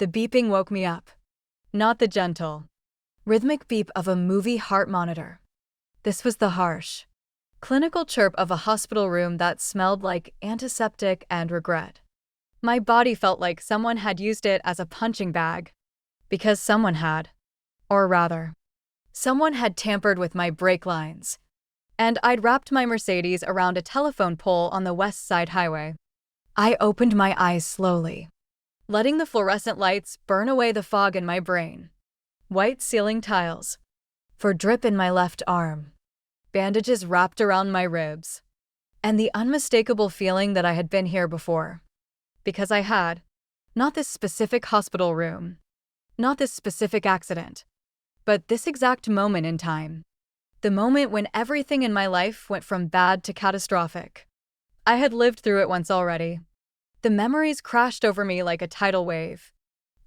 The beeping woke me up. Not the gentle, rhythmic beep of a movie heart monitor. This was the harsh, clinical chirp of a hospital room that smelled like antiseptic and regret. My body felt like someone had used it as a punching bag. Because someone had. Or rather, someone had tampered with my brake lines. And I'd wrapped my Mercedes around a telephone pole on the West Side Highway. I opened my eyes slowly, letting the fluorescent lights burn away the fog in my brain. White ceiling tiles. For drip in my left arm. Bandages wrapped around my ribs. And the unmistakable feeling that I had been here before. Because I had. Not this specific hospital room. Not this specific accident. But this exact moment in time. The moment when everything in my life went from bad to catastrophic. I had lived through it once already. The memories crashed over me like a tidal wave.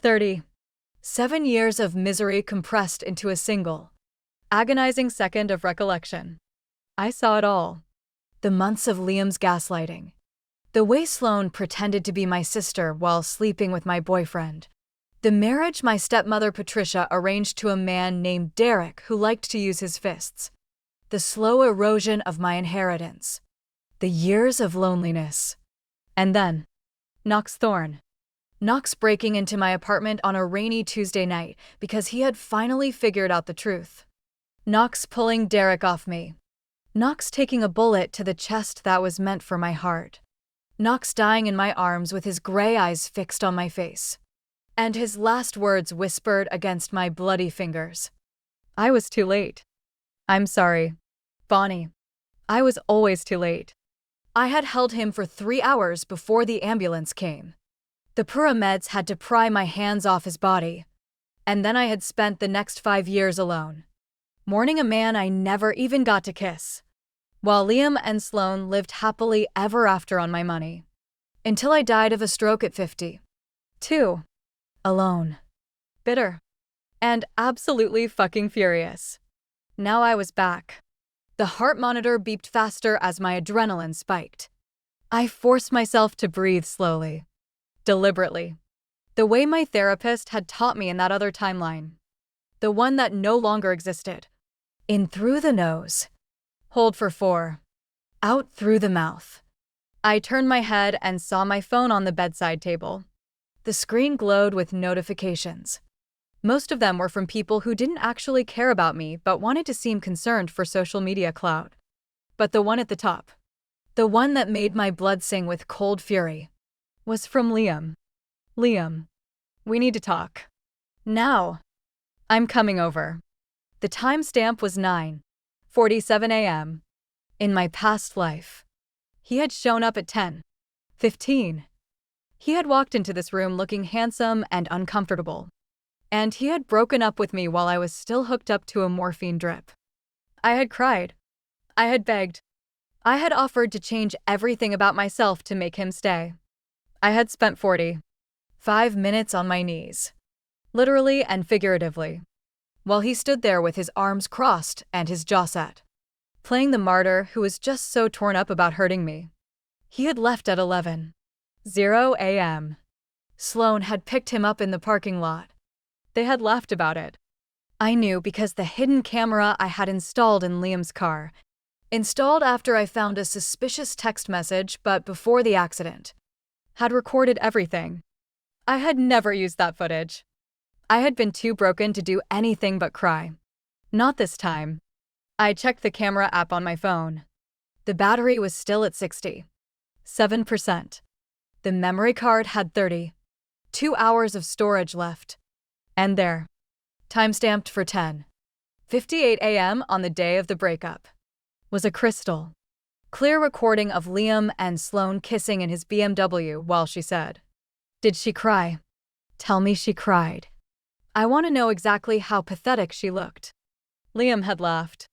37 years of misery compressed into a single, agonizing second of recollection. I saw it all. The months of Liam's gaslighting. The way Sloane pretended to be my sister while sleeping with my boyfriend. The marriage my stepmother Patricia arranged to a man named Derek who liked to use his fists. The slow erosion of my inheritance. The years of loneliness. And then, Knox Thorne. Knox breaking into my apartment on a rainy Tuesday night because he had finally figured out the truth. Knox pulling Derek off me. Knox taking a bullet to the chest that was meant for my heart. Knox dying in my arms with his gray eyes fixed on my face. And his last words whispered against my bloody fingers. I was too late. I'm sorry, Bonnie. I was always too late. I had held him for 3 hours before the ambulance came. The paramedics had to pry my hands off his body. And then I had spent the next 5 years alone, mourning a man I never even got to kiss, while Liam and Sloane lived happily ever after on my money. Until I died of a stroke at 52. Alone. Bitter. And absolutely fucking furious. Now I was back. The heart monitor beeped faster as my adrenaline spiked. I forced myself to breathe slowly. Deliberately. The way my therapist had taught me in that other timeline. The one that no longer existed. In through the nose. Hold for 4. Out through the mouth. I turned my head and saw my phone on the bedside table. The screen glowed with notifications. Most of them were from people who didn't actually care about me but wanted to seem concerned for social media clout. But the one at the top, the one that made my blood sing with cold fury, was from Liam. Liam, we need to talk. Now. I'm coming over. The timestamp was 9:47 a.m. In my past life. He had shown up at 10:15. He had walked into this room looking handsome and uncomfortable. And he had broken up with me while I was still hooked up to a morphine drip. I had cried. I had begged. I had offered to change everything about myself to make him stay. I had spent 45 minutes on my knees, literally and figuratively, while he stood there with his arms crossed and his jaw set, playing the martyr who was just so torn up about hurting me. He had left at 11:00 a.m. Sloane had picked him up in the parking lot. They had laughed about it. I knew because the hidden camera I had installed in Liam's car, installed after I found a suspicious text message but before the accident, had recorded everything. I had never used that footage. I had been too broken to do anything but cry. Not this time. I checked the camera app on my phone. The battery was still at 67%. The memory card had 32 hours of storage left. And there, timestamped for 10:58 a.m. on the day of the breakup, was a crystal clear recording of Liam and Sloane kissing in his BMW while she said, "Did she cry? Tell me she cried. I want to know exactly how pathetic she looked." Liam had laughed.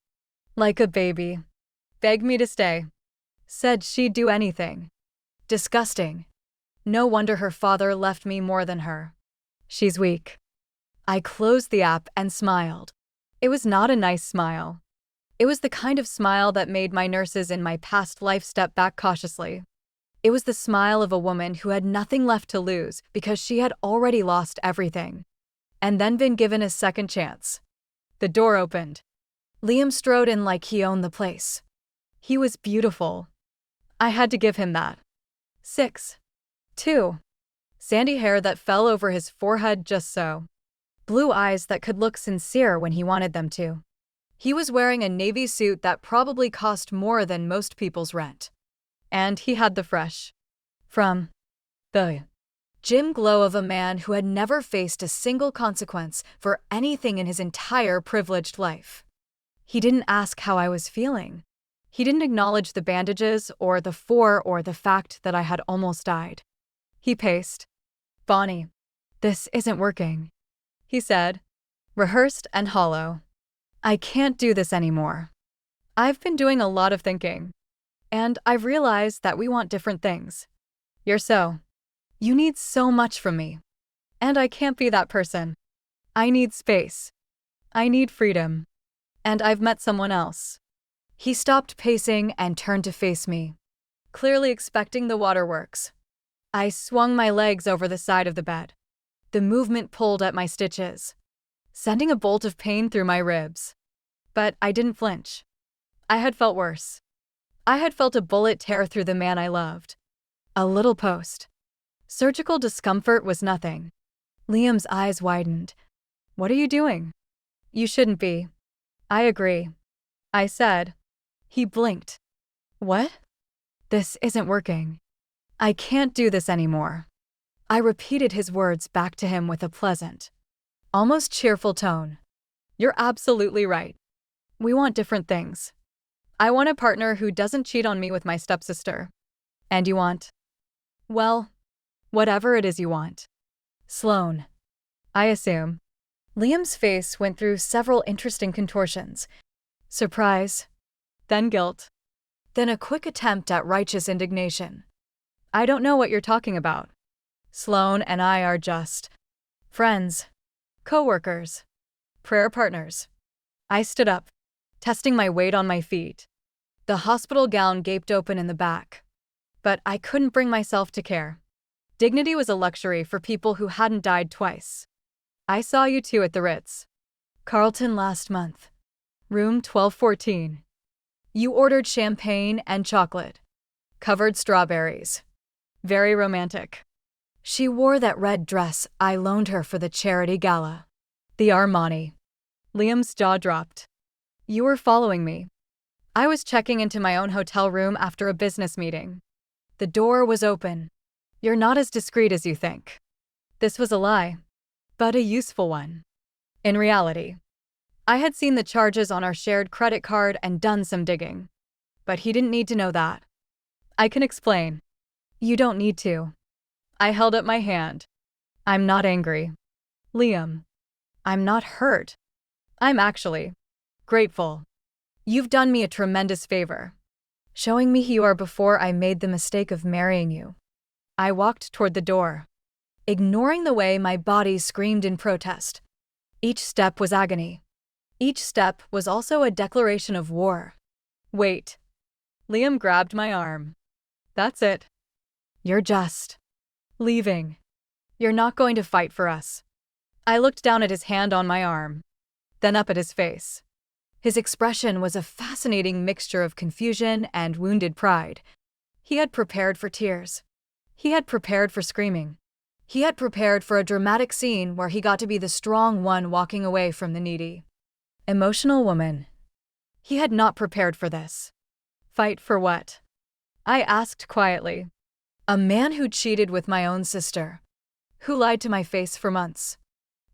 Like a baby. Begged me to stay. Said she'd do anything. Disgusting. No wonder her father left me more than her. She's weak. I closed the app and smiled. It was not a nice smile. It was the kind of smile that made my nurses in my past life step back cautiously. It was the smile of a woman who had nothing left to lose because she had already lost everything, and then been given a second chance. The door opened. Liam strode in like he owned the place. He was beautiful. I had to give him that. 6. 2. Sandy hair that fell over his forehead just so. Blue eyes that could look sincere when he wanted them to. He was wearing a navy suit that probably cost more than most people's rent. And he had the fresh, from the gym glow of a man who had never faced a single consequence for anything in his entire privileged life. He didn't ask how I was feeling. He didn't acknowledge the bandages or the fact that I had almost died. He paced. "Bonnie, this isn't working," he said, rehearsed and hollow. "I can't do this anymore. I've been doing a lot of thinking, and I've realized that we want different things. You need so much from me, and I can't be that person. I need space. I need freedom. And I've met someone else." He stopped pacing and turned to face me, clearly expecting the waterworks. I swung my legs over the side of the bed. The movement pulled at my stitches, sending a bolt of pain through my ribs. But I didn't flinch. I had felt worse. I had felt a bullet tear through the man I loved. A little post. Surgical discomfort was nothing. Liam's eyes widened. "What are you doing?" "You shouldn't be." "I agree," I said. He blinked. "What?" "This isn't working. I can't do this anymore." I repeated his words back to him with a pleasant, almost cheerful tone. "You're absolutely right. We want different things. I want a partner who doesn't cheat on me with my stepsister. And you want? Well, whatever it is you want. Sloane, I assume." Liam's face went through several interesting contortions. Surprise, then guilt, then a quick attempt at righteous indignation. "I don't know what you're talking about. Sloane and I are just friends, co-workers, prayer partners." I stood up, testing my weight on my feet. The hospital gown gaped open in the back. But I couldn't bring myself to care. Dignity was a luxury for people who hadn't died twice. "I saw you two at the Ritz Carlton last month. Room 1214. You ordered champagne and chocolate. Covered strawberries. Very romantic." She wore that red dress I loaned her for the charity gala. The Armani. Liam's jaw dropped. "You were following me." I was checking into my own hotel room after a business meeting. The door was open. "You're not as discreet as you think." This was a lie, but a useful one. In reality, I had seen the charges on our shared credit card and done some digging. But he didn't need to know that. "I can explain." "You don't need to." I held up my hand. "I'm not angry, Liam. I'm not hurt. I'm actually grateful. You've done me a tremendous favor, showing me who you are before I made the mistake of marrying you." I walked toward the door, ignoring the way my body screamed in protest. Each step was agony. Each step was also a declaration of war. "Wait." Liam grabbed my arm. "That's it. You're just leaving. You're not going to fight for us." I looked down at his hand on my arm, then up at his face. His expression was a fascinating mixture of confusion and wounded pride. He had prepared for tears. He had prepared for screaming. He had prepared for a dramatic scene where he got to be the strong one walking away from the needy, emotional woman. He had not prepared for this. Fight for what? I asked quietly. A man who cheated with my own sister, who lied to my face for months,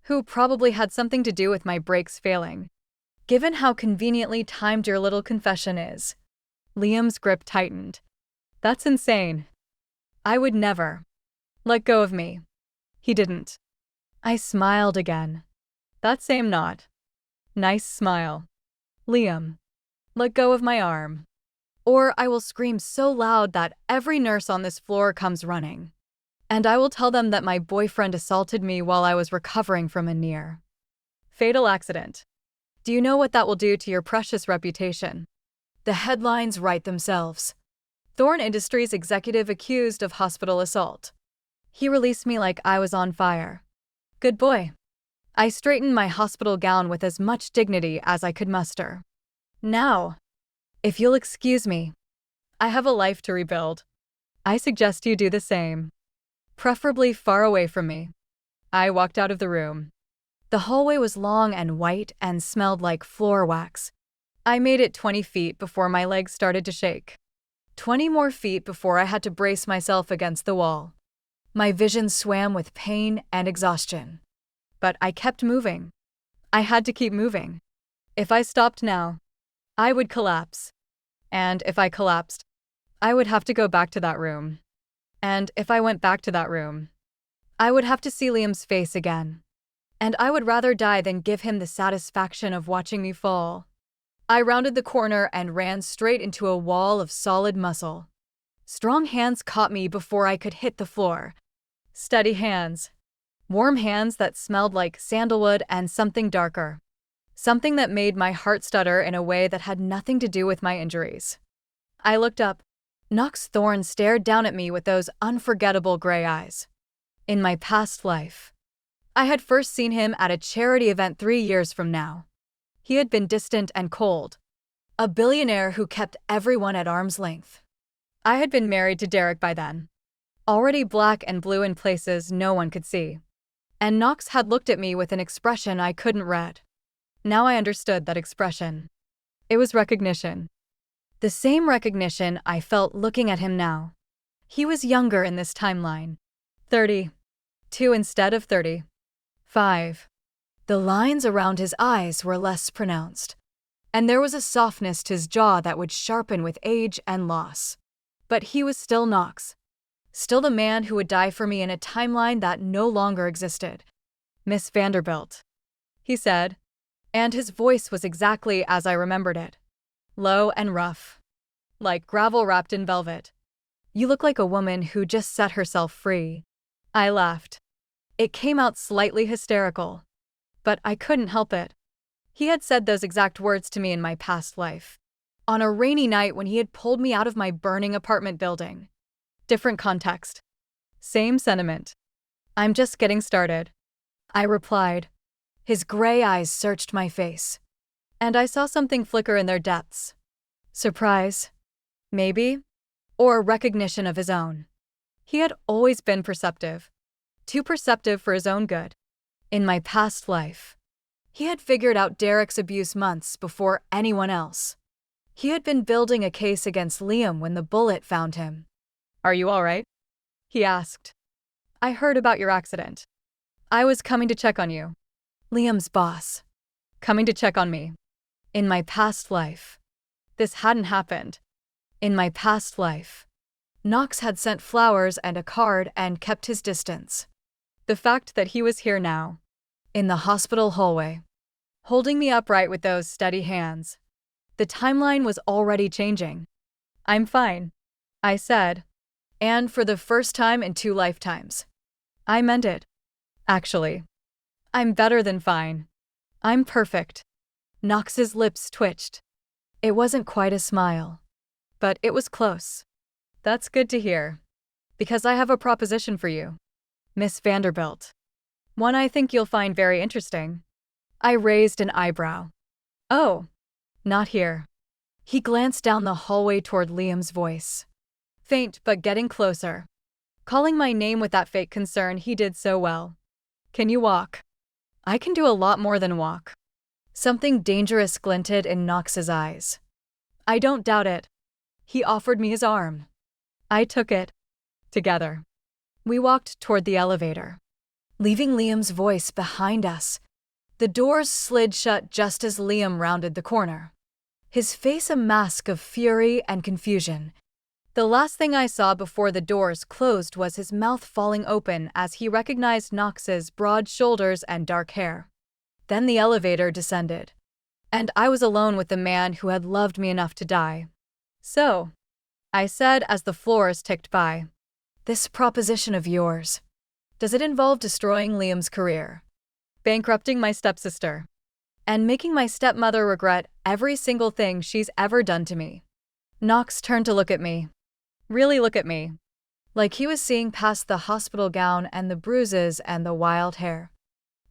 who probably had something to do with my brakes failing. Given how conveniently timed your little confession is. Liam's grip tightened. That's insane. I would never. Let go of me. He didn't. I smiled again. That same not nice smile. Liam, let go of my arm. Or I will scream so loud that every nurse on this floor comes running. And I will tell them that my boyfriend assaulted me while I was recovering from a near fatal accident. Do you know what that will do to your precious reputation? The headlines write themselves. Thorn Industries executive accused of hospital assault. He released me like I was on fire. Good boy. I straightened my hospital gown with as much dignity as I could muster. Now, if you'll excuse me, I have a life to rebuild. I suggest you do the same. Preferably far away from me. I walked out of the room. The hallway was long and white and smelled like floor wax. I made it 20 feet before my legs started to shake. 20 more feet before I had to brace myself against the wall. My vision swam with pain and exhaustion. But I kept moving. I had to keep moving. If I stopped now, I would collapse. And if I collapsed, I would have to go back to that room. And if I went back to that room, I would have to see Liam's face again. And I would rather die than give him the satisfaction of watching me fall. I rounded the corner and ran straight into a wall of solid muscle. Strong hands caught me before I could hit the floor. Steady hands. Warm hands that smelled like sandalwood and something darker. Something that made my heart stutter in a way that had nothing to do with my injuries. I looked up. Knox Thorne stared down at me with those unforgettable gray eyes. In my past life, I had first seen him at a charity event 3 years from now. He had been distant and cold. A billionaire who kept everyone at arm's length. I had been married to Derek by then. Already black and blue in places no one could see. And Knox had looked at me with an expression I couldn't read. Now I understood that expression. It was recognition. The same recognition I felt looking at him now. He was younger in this timeline. 32 instead of 35. The lines around his eyes were less pronounced, and there was a softness to his jaw that would sharpen with age and loss. But he was still Knox. Still the man who would die for me in a timeline that no longer existed. Miss Vanderbilt, he said, and his voice was exactly as I remembered it. Low and rough. Like gravel wrapped in velvet. You look like a woman who just set herself free. I laughed. It came out slightly hysterical. But I couldn't help it. He had said those exact words to me in my past life. On a rainy night when he had pulled me out of my burning apartment building. Different context. Same sentiment. I'm just getting started. I replied. His gray eyes searched my face. And I saw something flicker in their depths. Surprise. Maybe. Or recognition of his own. He had always been perceptive. Too perceptive for his own good. In my past life, he had figured out Derek's abuse months before anyone else. He had been building a case against Liam when the bullet found him. Are you all right? He asked. I heard about your accident. I was coming to check on you. Liam's boss. Coming to check on me. In my past life. This hadn't happened. In my past life. Knox had sent flowers and a card and kept his distance. The fact that he was here now, in the hospital hallway, holding me upright with those steady hands. The timeline was already changing. I'm fine, I said, and for the first time in 2 lifetimes. I meant it. Actually, I'm better than fine. I'm perfect. Knox's lips twitched. It wasn't quite a smile, but it was close. That's good to hear, because I have a proposition for you. Miss Vanderbilt. One I think you'll find very interesting. I raised an eyebrow. Oh, not here. He glanced down the hallway toward Liam's voice. Faint but getting closer. Calling my name with that fake concern he did so well. Can you walk? I can do a lot more than walk. Something dangerous glinted in Knox's eyes. I don't doubt it. He offered me his arm. I took it. Together. We walked toward the elevator, leaving Liam's voice behind us. The doors slid shut just as Liam rounded the corner, his face a mask of fury and confusion. The last thing I saw before the doors closed was his mouth falling open as he recognized Knox's broad shoulders and dark hair. Then the elevator descended, and I was alone with the man who had loved me enough to die. So, I said as the floors ticked by. This proposition of yours, does it involve destroying Liam's career, bankrupting my stepsister, and making my stepmother regret every single thing she's ever done to me? Knox turned to look at me. Really look at me. Like he was seeing past the hospital gown and the bruises and the wild hair.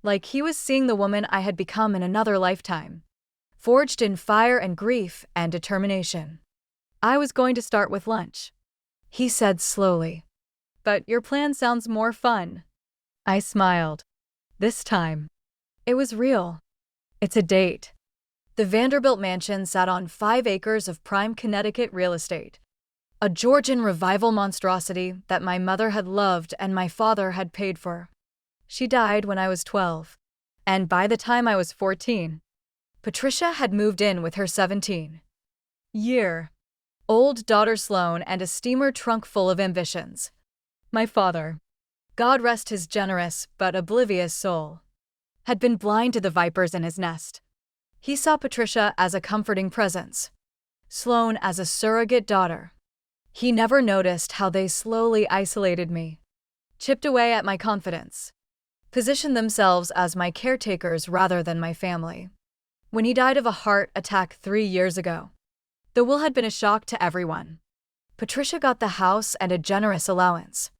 Like he was seeing the woman I had become in another lifetime, forged in fire and grief and determination. I was going to start with lunch, he said slowly. But your plan sounds more fun. I smiled. This time, it was real. It's a date. The Vanderbilt mansion sat on 5 acres of prime Connecticut real estate. A Georgian revival monstrosity that my mother had loved and my father had paid for. She died when I was 12. And by the time I was 14, Patricia had moved in with her 17-year-old daughter Sloane and a steamer trunk full of ambitions. My father, God rest his generous but oblivious soul, had been blind to the vipers in his nest. He saw Patricia as a comforting presence, Sloane as a surrogate daughter. He never noticed how they slowly isolated me, chipped away at my confidence, positioned themselves as my caretakers rather than my family. When he died of a heart attack 3 years ago, the will had been a shock to everyone. Patricia got the house and a generous allowance.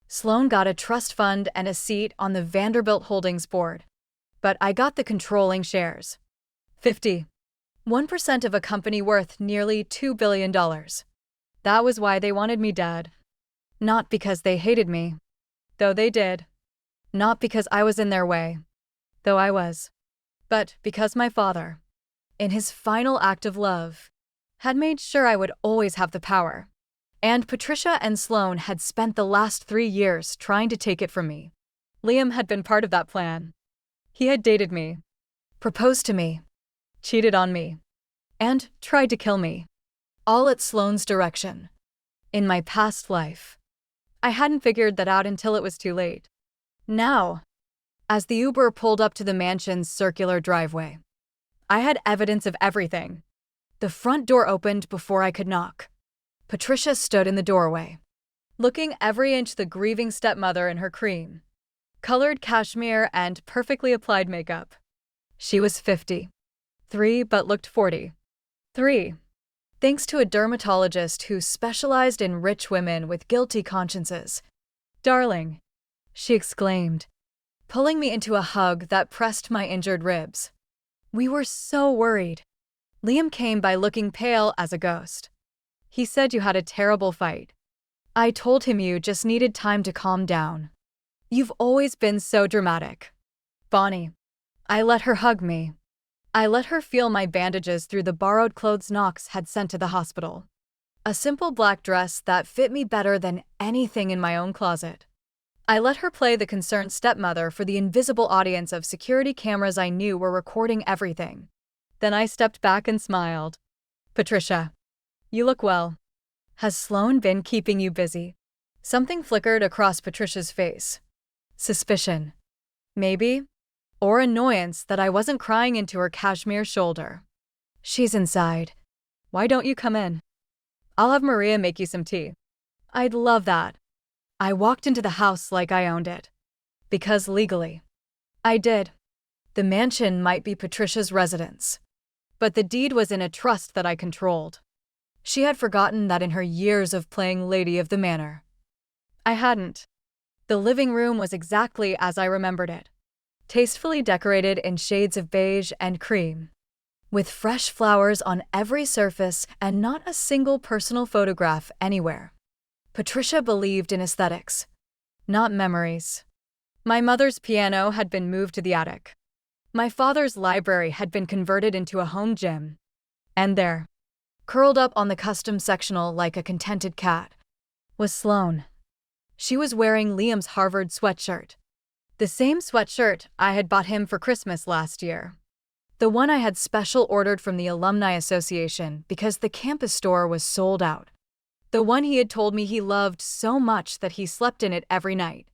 Sloane got a trust fund and a seat on the Vanderbilt Holdings board. But I got the controlling shares. 51% of a company worth nearly $2 billion. That was why they wanted me dead. Not because they hated me, though they did. Not because I was in their way, though I was. But because my father, in his final act of love, had made sure I would always have the power. And Patricia and Sloane had spent the last 3 years trying to take it from me. Liam had been part of that plan. He had dated me, proposed to me, cheated on me, and tried to kill me. All at Sloane's direction. In my past life. I hadn't figured that out until it was too late. Now, as the Uber pulled up to the mansion's circular driveway, I had evidence of everything. The front door opened before I could knock. Patricia stood in the doorway, looking every inch the grieving stepmother in her cream-colored cashmere and perfectly applied makeup. She was 53, but looked 43. Thanks to a dermatologist who specialized in rich women with guilty consciences. "Darling," she exclaimed, pulling me into a hug that pressed my injured ribs. We were so worried. Liam came by looking pale as a ghost. He said you had a terrible fight. I told him you just needed time to calm down. You've always been so dramatic. Bonnie. I let her hug me. I let her feel my bandages through the borrowed clothes Knox had sent to the hospital. A simple black dress that fit me better than anything in my own closet. I let her play the concerned stepmother for the invisible audience of security cameras I knew were recording everything. Then I stepped back and smiled. Patricia, you look well. Has Sloane been keeping you busy? Something flickered across Patricia's face. Suspicion. Maybe. Or annoyance that I wasn't crying into her cashmere shoulder. She's inside. Why don't you come in? I'll have Maria make you some tea. I'd love that. I walked into the house like I owned it. Because legally, I did. The mansion might be Patricia's residence. But the deed was in a trust that I controlled. She had forgotten that in her years of playing Lady of the Manor. I hadn't. The living room was exactly as I remembered it. Tastefully decorated in shades of beige and cream. With fresh flowers on every surface and not a single personal photograph anywhere. Patricia believed in aesthetics, not memories. My mother's piano had been moved to the attic. My father's library had been converted into a home gym. And there, curled up on the custom sectional like a contented cat, was Sloane. She was wearing Liam's Harvard sweatshirt. The same sweatshirt I had bought him for Christmas last year. The one I had special ordered from the Alumni Association because the campus store was sold out. The one he had told me he loved so much that he slept in it every night.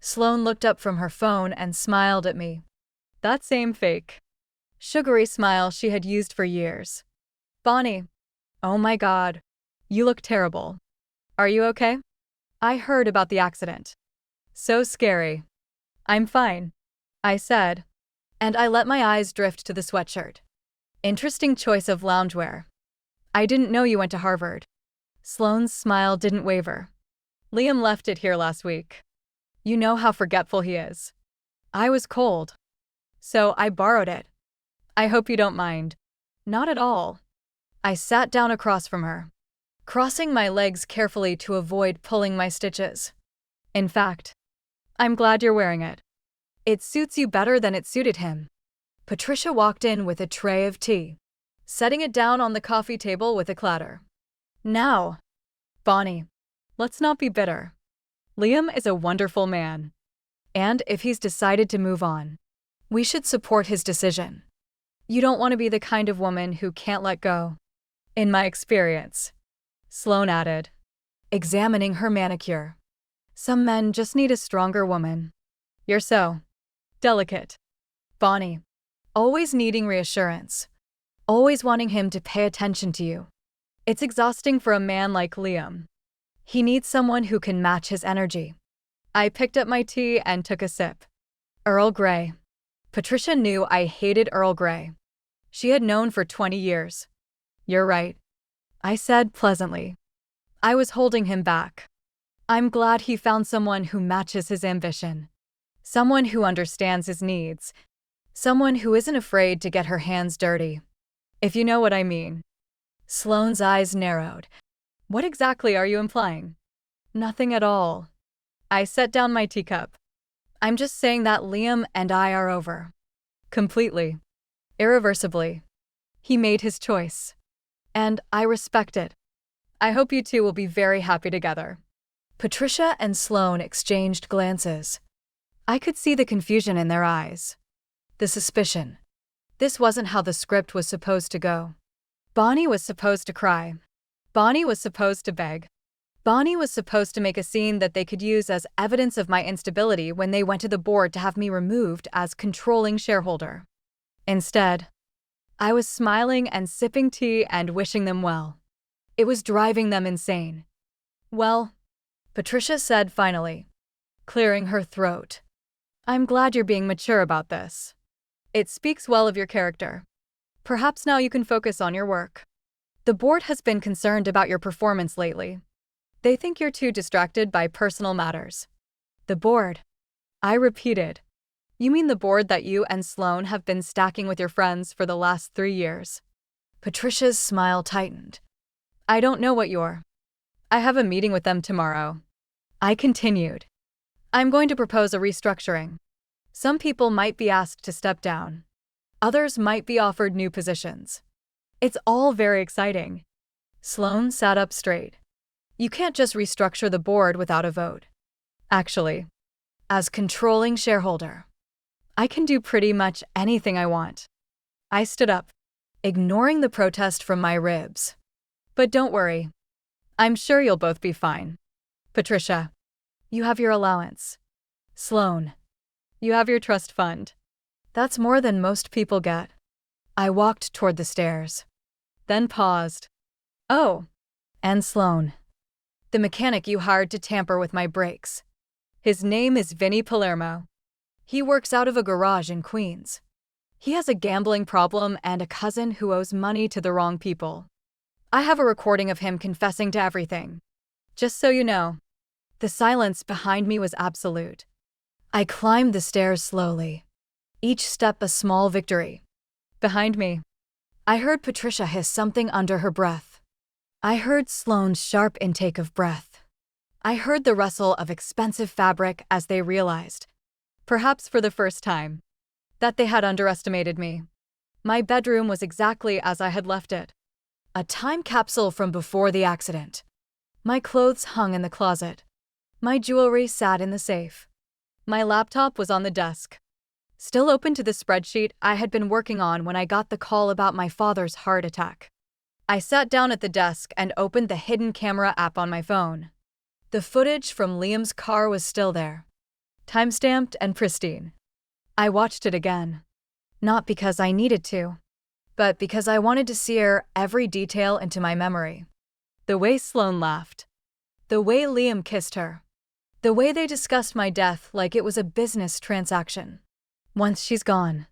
Sloane looked up from her phone and smiled at me. That same fake, sugary smile she had used for years. Bonnie. Oh my God. You look terrible. Are you okay? I heard about the accident. So scary. I'm fine, I said, and I let my eyes drift to the sweatshirt. Interesting choice of loungewear. I didn't know you went to Harvard. Sloane's smile didn't waver. Liam left it here last week. You know how forgetful he is. I was cold, so I borrowed it. I hope you don't mind. Not at all. I sat down across from her, crossing my legs carefully to avoid pulling my stitches. In fact, I'm glad you're wearing it. It suits you better than it suited him. Patricia walked in with a tray of tea, setting it down on the coffee table with a clatter. Now, Bonnie, let's not be bitter. Liam is a wonderful man, and if he's decided to move on, we should support his decision. You don't want to be the kind of woman who can't let go. In my experience, Sloane added, examining her manicure. Some men just need a stronger woman. You're so delicate, Bonnie, always needing reassurance, always wanting him to pay attention to you. It's exhausting for a man like Liam. He needs someone who can match his energy. I picked up my tea and took a sip. Earl Grey. Patricia knew I hated Earl Grey. She had known for 20 years. You're right, I said pleasantly. I was holding him back. I'm glad he found someone who matches his ambition. Someone who understands his needs. Someone who isn't afraid to get her hands dirty. If you know what I mean. Sloane's eyes narrowed. What exactly are you implying? Nothing at all. I set down my teacup. I'm just saying that Liam and I are over. Completely. Irreversibly. He made his choice. And I respect it. I hope you two will be very happy together. Patricia and Sloane exchanged glances. I could see the confusion in their eyes. The suspicion. This wasn't how the script was supposed to go. Bonnie was supposed to cry. Bonnie was supposed to beg. Bonnie was supposed to make a scene that they could use as evidence of my instability when they went to the board to have me removed as controlling shareholder. Instead, I was smiling and sipping tea and wishing them well. It was driving them insane. Well, Patricia said finally, clearing her throat. I'm glad you're being mature about this. It speaks well of your character. Perhaps now you can focus on your work. The board has been concerned about your performance lately. They think you're too distracted by personal matters. The board? I repeated. You mean the board that you and Sloane have been stacking with your friends for the last 3 years? Patricia's smile tightened. I don't know what you're. I have a meeting with them tomorrow. I continued. I'm going to propose a restructuring. Some people might be asked to step down. Others might be offered new positions. It's all very exciting. Sloane sat up straight. You can't just restructure the board without a vote. Actually, as controlling shareholder, I can do pretty much anything I want. I stood up, ignoring the protest from my ribs. But don't worry. I'm sure you'll both be fine. Patricia, you have your allowance. Sloane, you have your trust fund. That's more than most people get. I walked toward the stairs, then paused. Oh, and Sloane, the mechanic you hired to tamper with my brakes. His name is Vinny Palermo. He works out of a garage in Queens. He has a gambling problem and a cousin who owes money to the wrong people. I have a recording of him confessing to everything. Just so you know. The silence behind me was absolute. I climbed the stairs slowly, each step a small victory. Behind me, I heard Patricia hiss something under her breath. I heard Sloane's sharp intake of breath. I heard the rustle of expensive fabric as they realized, perhaps for the first time, that they had underestimated me. My bedroom was exactly as I had left it. A time capsule from before the accident. My clothes hung in the closet. My jewelry sat in the safe. My laptop was on the desk, still open to the spreadsheet I had been working on when I got the call about my father's heart attack. I sat down at the desk and opened the hidden camera app on my phone. The footage from Liam's car was still there, time-stamped and pristine. I watched it again, not because I needed to, but because I wanted to sear every detail into my memory. The way Sloane laughed, the way Liam kissed her, the way they discussed my death like it was a business transaction. Once she's gone,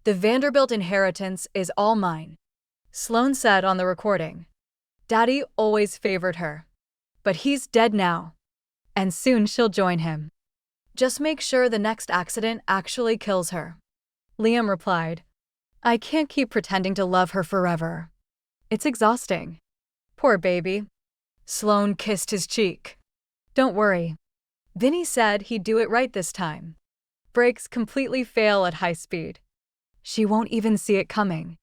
the Vanderbilt inheritance is all mine, Sloane said on the recording. Daddy always favored her. But he's dead now. And soon she'll join him. Just make sure the next accident actually kills her. Liam replied, I can't keep pretending to love her forever. It's exhausting. Poor baby. Sloane kissed his cheek. Don't worry. Vinny said he'd do it right this time. Brakes completely fail at high speed. She won't even see it coming.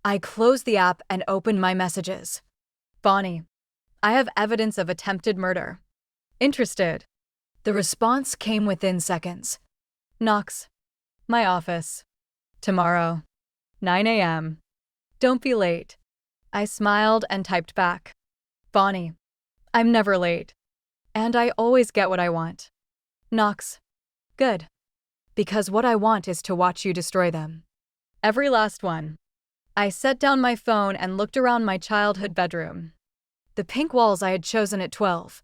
I closed the app and opened my messages. Bonnie, I have evidence of attempted murder. Interested? The response came within seconds. Knox. My office. Tomorrow. 9 a.m. Don't be late. I smiled and typed back. Bonnie, I'm never late. And I always get what I want. Knox. Good. Because what I want is to watch you destroy them. Every last one. I set down my phone and looked around my childhood bedroom. The pink walls I had chosen at 12.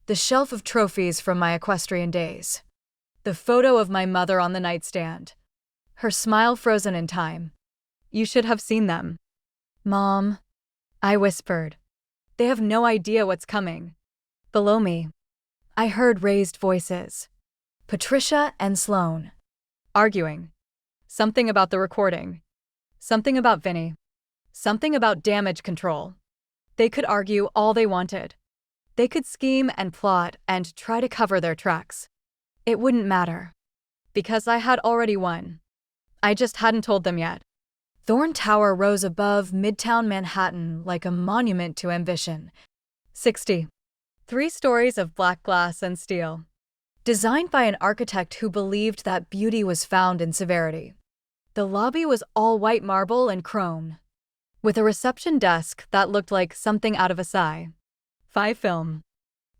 The shelf of trophies from my equestrian days. The photo of my mother on the nightstand. Her smile frozen in time. You should have seen them. Mom, I whispered. They have no idea what's coming. Below me, I heard raised voices. Patricia and Sloane. Arguing. Something about the recording. Something about Vinny. Something about damage control. They could argue all they wanted. They could scheme and plot and try to cover their tracks. It wouldn't matter. Because I had already won. I just hadn't told them yet. Thorn Tower rose above Midtown Manhattan like a monument to ambition. 60. 3 stories of black glass and steel. Designed by an architect who believed that beauty was found in severity. The lobby was all white marble and chrome, with a reception desk that looked like something out of a sci-fi film.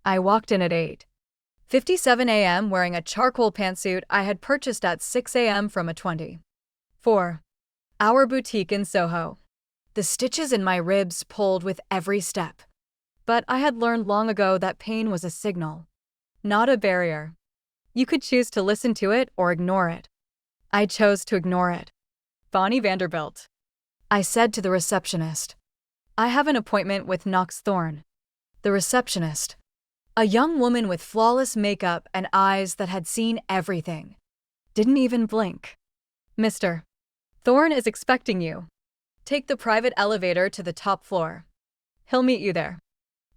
I walked in at 8:57 a.m. wearing a charcoal pantsuit I had purchased at 6 a.m. from a 24-hour boutique in Soho. The stitches in my ribs pulled with every step. But I had learned long ago that pain was a signal, not a barrier. You could choose to listen to it or ignore it. I chose to ignore it. Bonnie Vanderbilt. I said to the receptionist. I have an appointment with Knox Thorne. The receptionist. A young woman with flawless makeup and eyes that had seen everything. Didn't even blink. Mr. Thorne is expecting you. Take the private elevator to the top floor. He'll meet you there.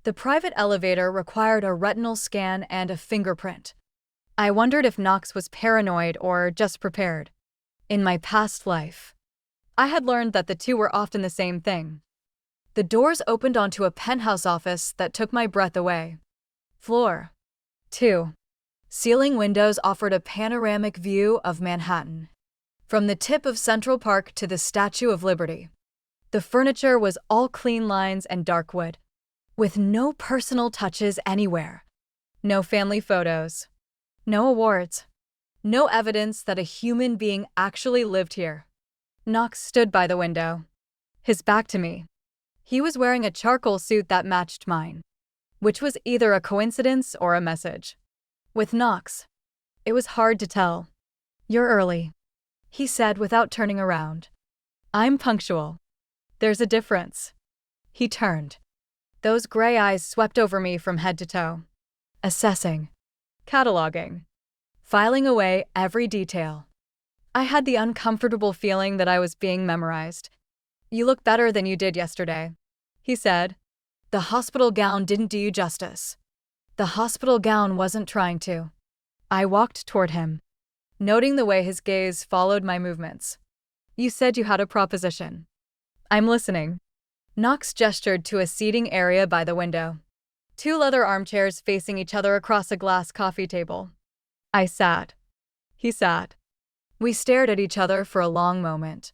The private elevator required a retinal scan and a fingerprint. I wondered if Knox was paranoid or just prepared. In my past life, I had learned that the two were often the same thing. The doors opened onto a penthouse office that took my breath away. Floor 2. Ceiling windows offered a panoramic view of Manhattan. From the tip of Central Park to the Statue of Liberty. The furniture was all clean lines and dark wood, with no personal touches anywhere. No family photos. No awards. No evidence that a human being actually lived here. Knox stood by the window, his back to me. He was wearing a charcoal suit that matched mine, which was either a coincidence or a message. With Knox, it was hard to tell. You're early, he said without turning around. I'm punctual. There's a difference. He turned. Those gray eyes swept over me from head to toe. Assessing. Cataloging. Filing away every detail. I had the uncomfortable feeling that I was being memorized. You look better than you did yesterday, he said. The hospital gown didn't do you justice. The hospital gown wasn't trying to. I walked toward him, noting the way his gaze followed my movements. You said you had a proposition. I'm listening. Knox gestured to a seating area by the window. 2 leather armchairs facing each other across a glass coffee table. I sat. He sat. We stared at each other for a long moment.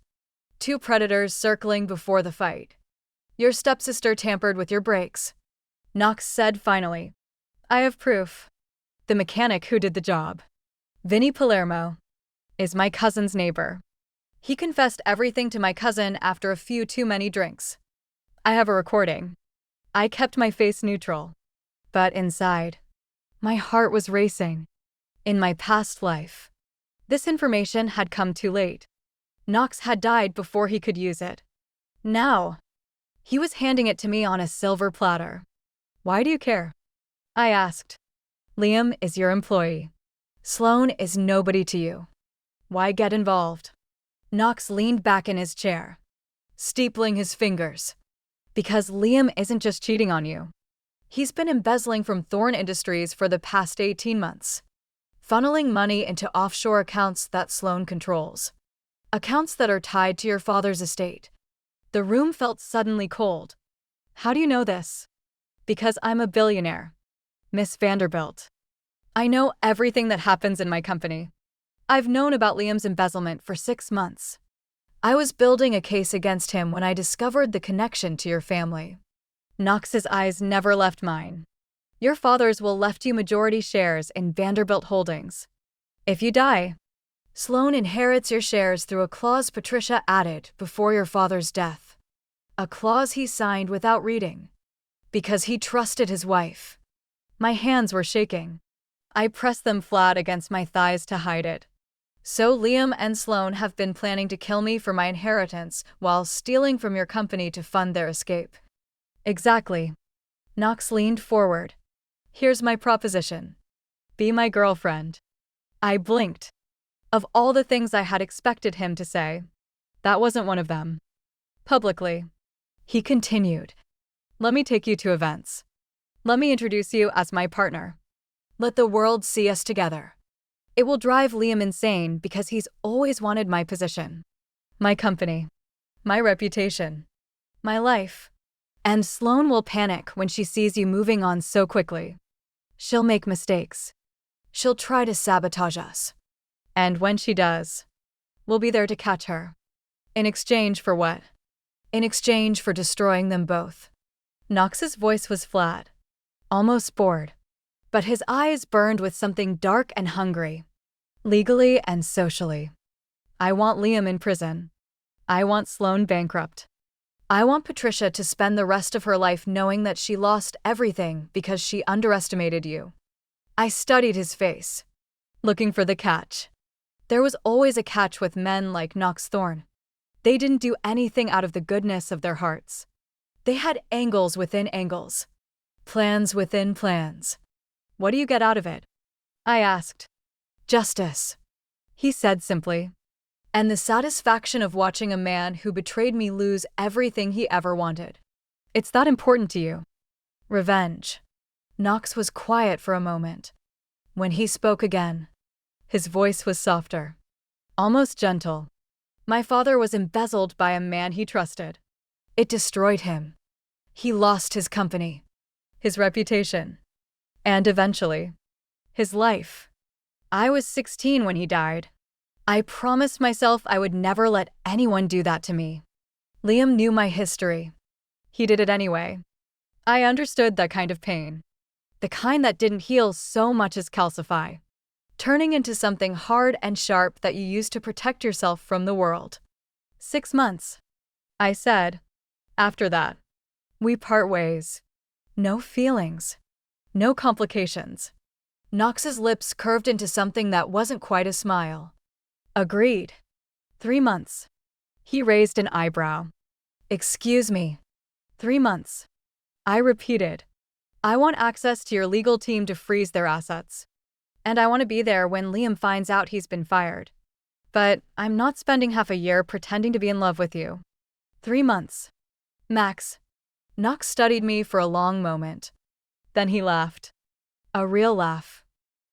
2 predators circling before the fight. Your stepsister tampered with your brakes, Knox said finally. I have proof. The mechanic who did the job, Vinny Palermo, is my cousin's neighbor. He confessed everything to my cousin after a few too many drinks. I have a recording. I kept my face neutral. But inside, my heart was racing. In my past life, this information had come too late. Knox had died before he could use it. Now, He was handing it to me on a silver platter. "Why do you care?" I asked. "Liam is your employee. Sloan is nobody to you. Why get involved?" Knox leaned back in his chair, steepling his fingers. "Because Liam isn't just cheating on you. He's been embezzling from Thorn Industries for the past 18 months, funneling money into offshore accounts that Sloan controls. Accounts that are tied to your father's estate." The room felt suddenly cold. "How do you know this?" "Because I'm a billionaire, Miss Vanderbilt. I know everything that happens in my company. I've known about Liam's embezzlement for 6 months. I was building a case against him when I discovered the connection to your family." Knox's eyes never left mine. "Your father's will left you majority shares in Vanderbilt Holdings. If you die, Sloan inherits your shares through a clause Patricia added before your father's death. A clause he signed without reading, because he trusted his wife." My hands were shaking. I pressed them flat against my thighs to hide it. "So Liam and Sloan have been planning to kill me for my inheritance while stealing from your company to fund their escape." "Exactly." Knox leaned forward. "Here's my proposition. Be my girlfriend." I blinked. Of all the things I had expected him to say, that wasn't one of them. "Publicly," he continued. "Let me take you to events. Let me introduce you as my partner. Let the world see us together. It will drive Liam insane because he's always wanted my position, my company, my reputation, my life. And Sloan will panic when she sees you moving on so quickly. She'll make mistakes. She'll try to sabotage us. And when she does, we'll be there to catch her. In exchange for what? In exchange for destroying them both." Knox's voice was flat, almost bored, but his eyes burned with something dark and hungry. "Legally and socially. I want Liam in prison. I want Sloan bankrupt. I want Patricia to spend the rest of her life knowing that she lost everything because she underestimated you." I studied his face, looking for the catch. There was always a catch with men like Knox Thorne. They didn't do anything out of the goodness of their hearts. They had angles within angles, plans within plans. "What do you get out of it?" I asked. "Justice," he said simply, "and the satisfaction of watching a man who betrayed me lose everything he ever wanted." "It's that important to you?" "Revenge." Knox was quiet for a moment. When he spoke again, his voice was softer, almost gentle. "My father was embezzled by a man he trusted. It destroyed him. He lost his company, his reputation, and eventually, his life. I was 16 when he died. I promised myself I would never let anyone do that to me. Liam knew my history. He did it anyway. I understood that kind of pain. The kind that didn't heal so much as calcify, turning into something hard and sharp that you used to protect yourself from the world." 6 months, I said. "After that, we part ways. No feelings. No complications." Knox's lips curved into something that wasn't quite a smile. "Agreed. 3 months." He raised an eyebrow. "Excuse me. 3 months." I repeated. "I want access to your legal team to freeze their assets. And I want to be there when Liam finds out he's been fired. But I'm not spending half a year pretending to be in love with you." 3 months. Max. Knox studied me for a long moment. Then he laughed. A real laugh.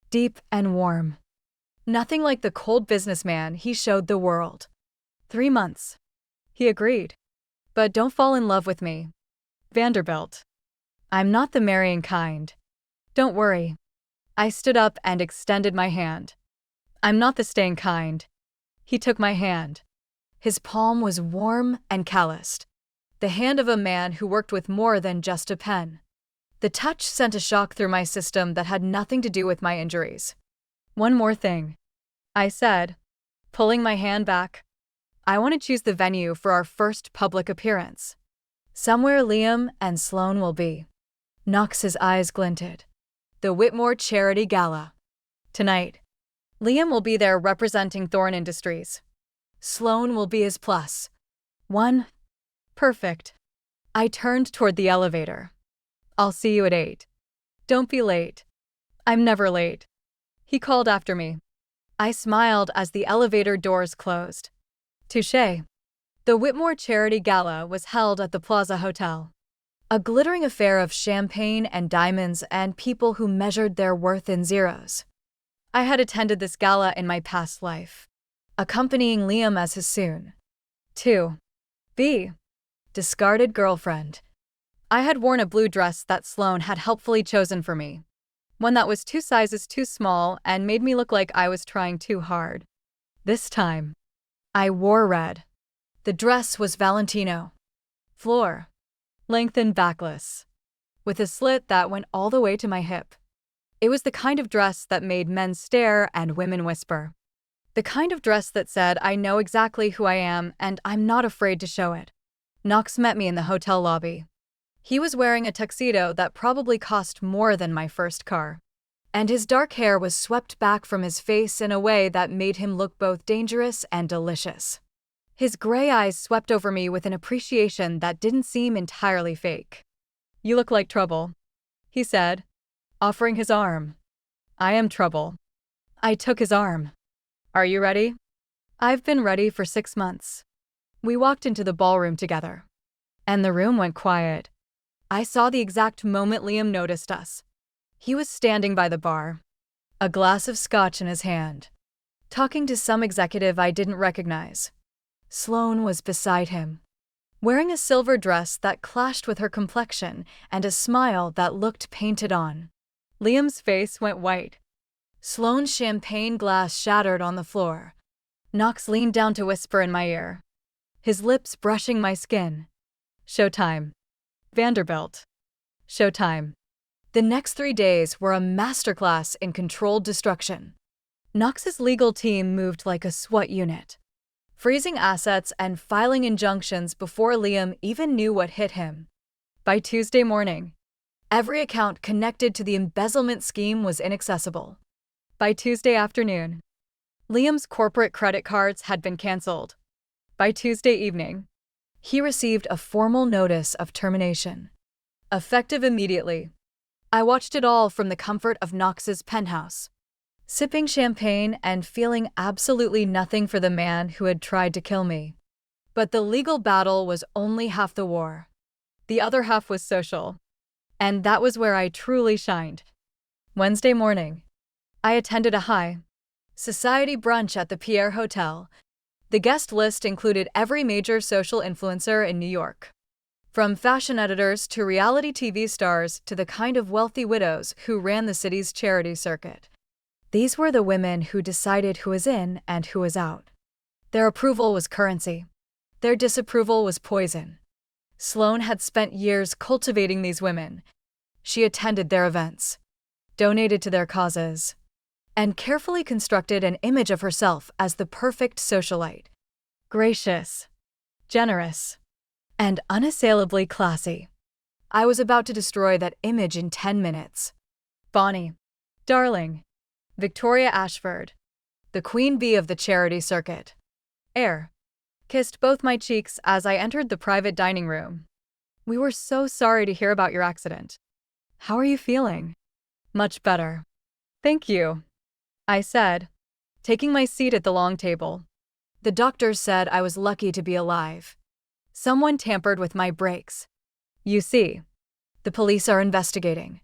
Deep and warm. Nothing like the cold businessman he showed the world. 3 months. He agreed. "But don't fall in love with me, Vanderbilt. I'm not the marrying kind. Don't worry." I stood up and extended my hand. "I'm not the staying kind." He took my hand. His palm was warm and calloused. The hand of a man who worked with more than just a pen. The touch sent a shock through my system that had nothing to do with my injuries. "One more thing," I said, pulling my hand back. "I want to choose the venue for our first public appearance. Somewhere Liam and Sloan will be." Knox's eyes glinted. "The Whitmore Charity Gala. Tonight. Liam will be there representing Thorn Industries. Sloan will be his plus. One. Perfect." I turned toward the elevator. "I'll see you at 8. Don't be late." "I'm never late," he called after me. I smiled as the elevator doors closed. Touché. The Whitmore Charity Gala was held at the Plaza Hotel. A glittering affair of champagne and diamonds and people who measured their worth in zeros. I had attended this gala in my past life, accompanying Liam as his soon to be discarded girlfriend. I had worn a blue dress that Sloane had helpfully chosen for me, one that was 2 sizes too small and made me look like I was trying too hard. This time, I wore red. The dress was Valentino. Floor. Length and backless, with a slit that went all the way to my hip. It was the kind of dress that made men stare and women whisper. The kind of dress that said, "I know exactly who I am and I'm not afraid to show it." Knox met me in the hotel lobby. He was wearing a tuxedo that probably cost more than my first car, and his dark hair was swept back from his face in a way that made him look both dangerous and delicious. His gray eyes swept over me with an appreciation that didn't seem entirely fake. "You look like trouble," he said, offering his arm. "I am trouble." I took his arm. "Are you ready?" "I've been ready for 6 months." We walked into the ballroom together, and the room went quiet. I saw the exact moment Liam noticed us. He was standing by the bar, a glass of scotch in his hand, talking to some executive I didn't recognize. Sloane was beside him, wearing a silver dress that clashed with her complexion and a smile that looked painted on. Liam's face went white. Sloane's champagne glass shattered on the floor. Knox leaned down to whisper in my ear, his lips brushing my skin. "Showtime. Vanderbilt. Showtime." The next 3 days were a masterclass in controlled destruction. Knox's legal team moved like a SWAT unit, freezing assets and filing injunctions before Liam even knew what hit him. By Tuesday morning, every account connected to the embezzlement scheme was inaccessible. By Tuesday afternoon, Liam's corporate credit cards had been canceled. By Tuesday evening, he received a formal notice of termination, effective immediately. I watched it all from the comfort of Knox's penthouse, sipping champagne and feeling absolutely nothing for the man who had tried to kill me. But the legal battle was only half the war. The other half was social, and that was where I truly shined. Wednesday morning, I attended a high society brunch at the Pierre Hotel. The guest list included every major social influencer in New York, from fashion editors to reality TV stars to the kind of wealthy widows who ran the city's charity circuit. These were the women who decided who was in and who was out. Their approval was currency. Their disapproval was poison. Sloane had spent years cultivating these women. She attended their events, donated to their causes, and carefully constructed an image of herself as the perfect socialite. Gracious, generous, and unassailably classy. I was about to destroy that image in 10 minutes. Bonnie, darling, Victoria Ashford, the queen bee of the charity circuit, kissed both my cheeks as I entered the private dining room. "We were so sorry to hear about your accident. How are you feeling?" "Much better. Thank you," I said, taking my seat at the long table. "The doctors said I was lucky to be alive. Someone tampered with my brakes. You see, the police are investigating."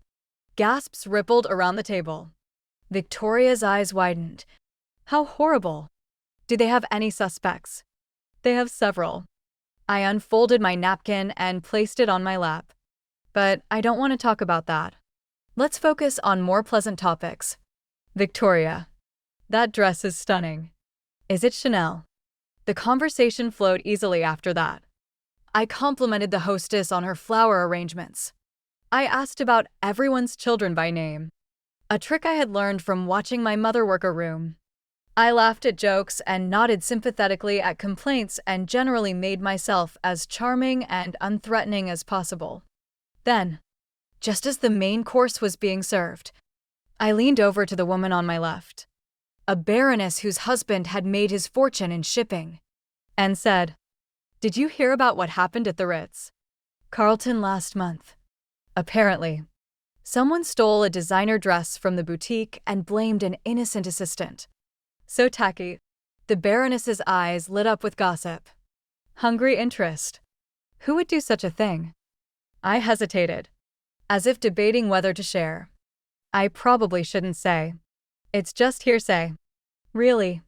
Gasps rippled around the table. Victoria's eyes widened. "How horrible. Do they have any suspects?" "They have several." I unfolded my napkin and placed it on my lap. "But I don't want to talk about that. Let's focus on more pleasant topics. Victoria, that dress is stunning. Is it Chanel?" The conversation flowed easily after that. I complimented the hostess on her flower arrangements. I asked about everyone's children by name, a trick I had learned from watching my mother work a room. I laughed at jokes and nodded sympathetically at complaints and generally made myself as charming and unthreatening as possible. Then, just as the main course was being served, I leaned over to the woman on my left, a baroness whose husband had made his fortune in shipping, and said, "Did you hear about what happened at the Ritz?" Carlton last month. Apparently, someone stole a designer dress from the boutique and blamed an innocent assistant. So tacky. The Baroness's eyes lit up with gossip. Hungry interest. Who would do such a thing? I hesitated, as if debating whether to share. I probably shouldn't say. It's just hearsay. Really.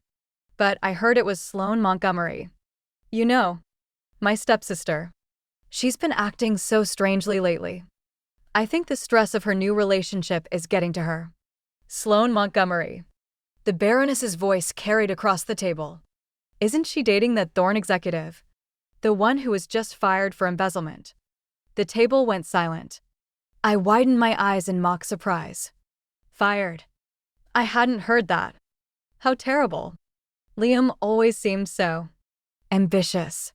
But I heard it was Sloane Montgomery. You know, my stepsister. She's been acting so strangely lately. I think the stress of her new relationship is getting to her. Sloane Montgomery. The Baroness's voice carried across the table. Isn't she dating that Thorne executive? The one who was just fired for embezzlement. The table went silent. I widened my eyes in mock surprise. Fired. I hadn't heard that. How terrible. Liam always seemed so ambitious.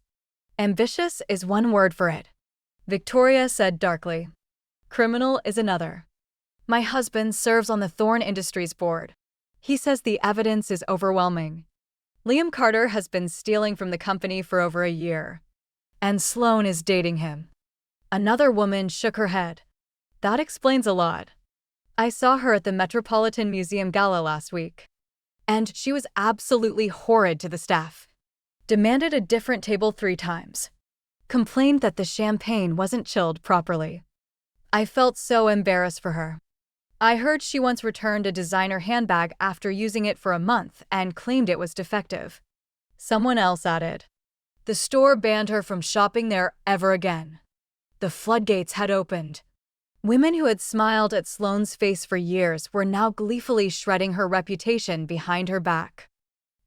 Ambitious is one word for it, Victoria said darkly. Criminal is another. My husband serves on the Thorne Industries board. He says the evidence is overwhelming. Liam Carter has been stealing from the company for over a year. And Sloane is dating him. Another woman shook her head. That explains a lot. I saw her at the Metropolitan Museum Gala last week. And she was absolutely horrid to the staff. Demanded a different table 3 times. Complained that the champagne wasn't chilled properly. I felt so embarrassed for her. I heard she once returned a designer handbag after using it for a month and claimed it was defective. Someone else added. The store banned her from shopping there ever again. The floodgates had opened. Women who had smiled at Sloane's face for years were now gleefully shredding her reputation behind her back.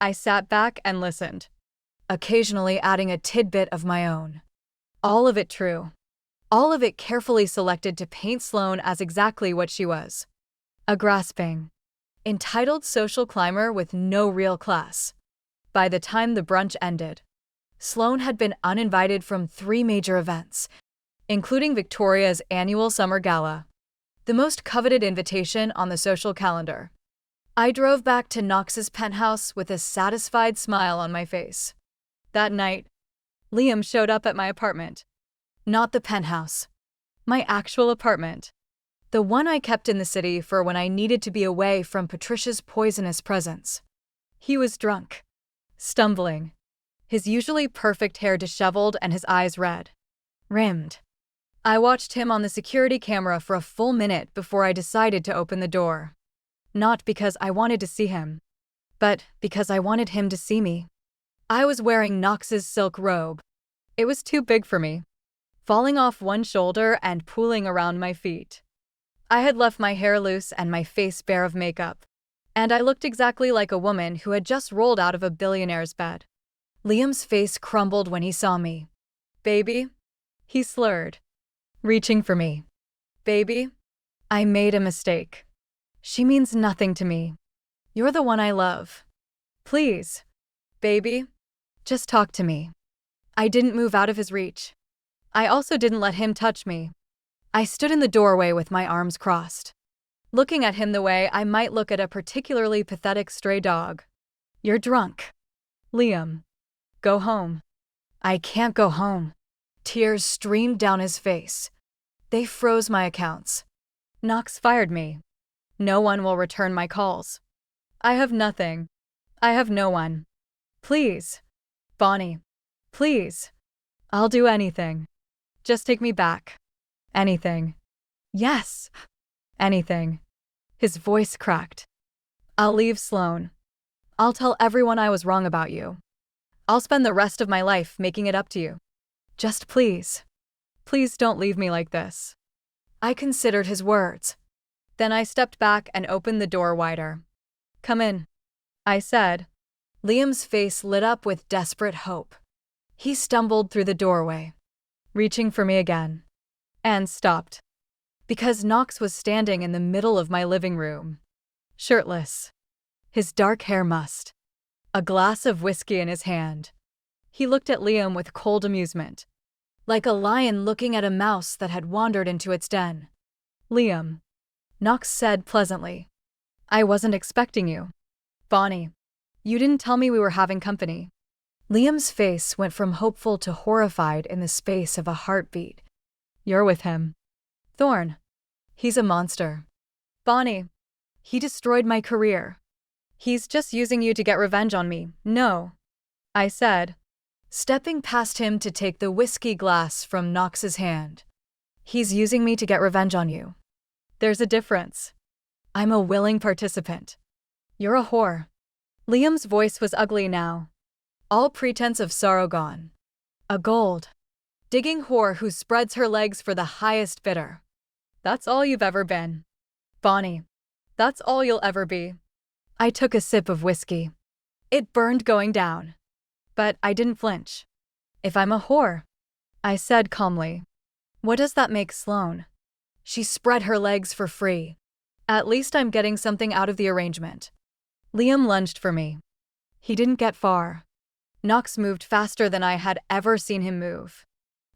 I sat back and listened, occasionally adding a tidbit of my own. All of it true. All of it carefully selected to paint Sloane as exactly what she was. A grasping, entitled social climber with no real class. By the time the brunch ended, Sloane had been uninvited from 3 major events, including Victoria's annual summer gala, the most coveted invitation on the social calendar. I drove back to Knox's penthouse with a satisfied smile on my face. That night, Liam showed up at my apartment. Not the penthouse. My actual apartment. The one I kept in the city for when I needed to be away from Patricia's poisonous presence. He was drunk. Stumbling. His usually perfect hair disheveled and his eyes red. Rimmed. I watched him on the security camera for a full minute before I decided to open the door. Not because I wanted to see him, but because I wanted him to see me. I was wearing Knox's silk robe. It was too big for me, falling off one shoulder and pooling around my feet. I had left my hair loose and my face bare of makeup, and I looked exactly like a woman who had just rolled out of a billionaire's bed. Liam's face crumbled when he saw me. Baby? He slurred, reaching for me. Baby? I made a mistake. She means nothing to me. You're the one I love. Please. Baby? Just talk to me. I didn't move out of his reach. I also didn't let him touch me. I stood in the doorway with my arms crossed, looking at him the way I might look at a particularly pathetic stray dog. You're drunk. Liam. Go home. I can't go home. Tears streamed down his face. They froze my accounts. Knox fired me. No one will return my calls. I have nothing. I have no one. Please. Bonnie. Please. I'll do anything. Just take me back. Anything. Yes. Anything. His voice cracked. I'll leave Sloane. I'll tell everyone I was wrong about you. I'll spend the rest of my life making it up to you. Just please. Please don't leave me like this. I considered his words. Then I stepped back and opened the door wider. Come in, I said. Liam's face lit up with desperate hope. He stumbled through the doorway, reaching for me again, and stopped, because Knox was standing in the middle of my living room, shirtless, his dark hair mussed, a glass of whiskey in his hand. He looked at Liam with cold amusement, like a lion looking at a mouse that had wandered into its den. Liam, Knox said pleasantly, I wasn't expecting you. Bonnie, you didn't tell me we were having company. Liam's face went from hopeful to horrified in the space of a heartbeat. You're with him. Thorn. He's a monster. Bonnie. He destroyed my career. He's just using you to get revenge on me. No. I said, stepping past him to take the whiskey glass from Knox's hand. He's using me to get revenge on you. There's a difference. I'm a willing participant. You're a whore. Liam's voice was ugly now. All pretense of sorrow gone. A gold digging whore who spreads her legs for the highest bidder. That's all you've ever been. Bonnie. That's all you'll ever be. I took a sip of whiskey. It burned going down. But I didn't flinch. If I'm a whore, I said calmly. What does that make Sloane? She spread her legs for free. At least I'm getting something out of the arrangement. Liam lunged for me. He didn't get far. Knox moved faster than I had ever seen him move.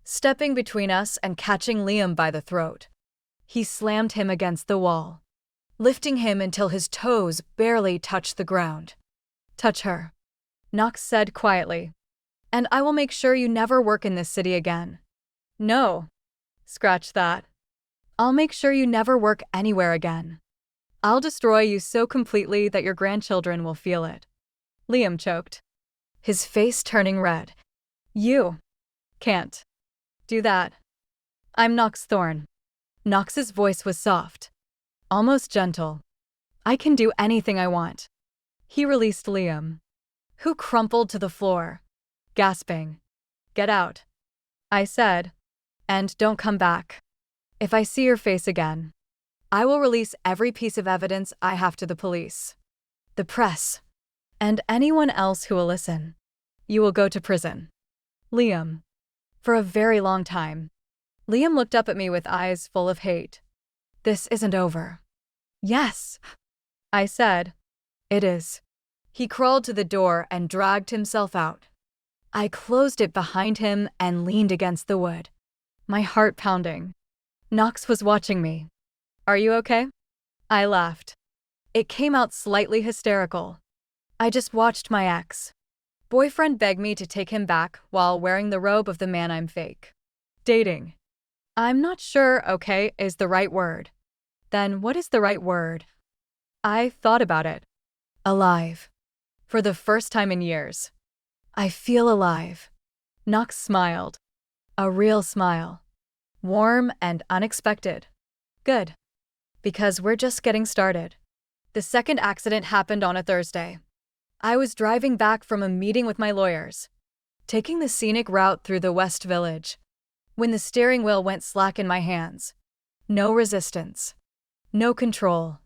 Stepping between us and catching Liam by the throat. He slammed him against the wall, lifting him until his toes barely touched the ground. Touch her, Knox said quietly, and I will make sure you never work in this city again. No. Scratch that. I'll make sure you never work anywhere again. I'll destroy you so completely that your grandchildren will feel it. Liam choked, his face turning red. You can't do that. I'm Knox Thorne. Knox's voice was soft, almost gentle. I can do anything I want. He released Liam, who crumpled to the floor, gasping. Get out, I said, and don't come back. If I see your face again, I will release every piece of evidence I have to the police, the press, and anyone else who will listen. You will go to prison. Liam. For a very long time. Liam looked up at me with eyes full of hate. This isn't over. Yes, I said. It is. He crawled to the door and dragged himself out. I closed it behind him and leaned against the wood, my heart pounding. Knox was watching me. Are you okay? I laughed. It came out slightly hysterical. I just watched my ex-boyfriend beg me to take him back while wearing the robe of the man I'm fake dating. I'm not sure okay is the right word. Then what is the right word? I thought about it. Alive. For the first time in years. I feel alive. Knox smiled. A real smile. Warm and unexpected. Good. Because we're just getting started. The second accident happened on a Thursday. I was driving back from a meeting with my lawyers, taking the scenic route through the West Village, when the steering wheel went slack in my hands. No resistance. No control.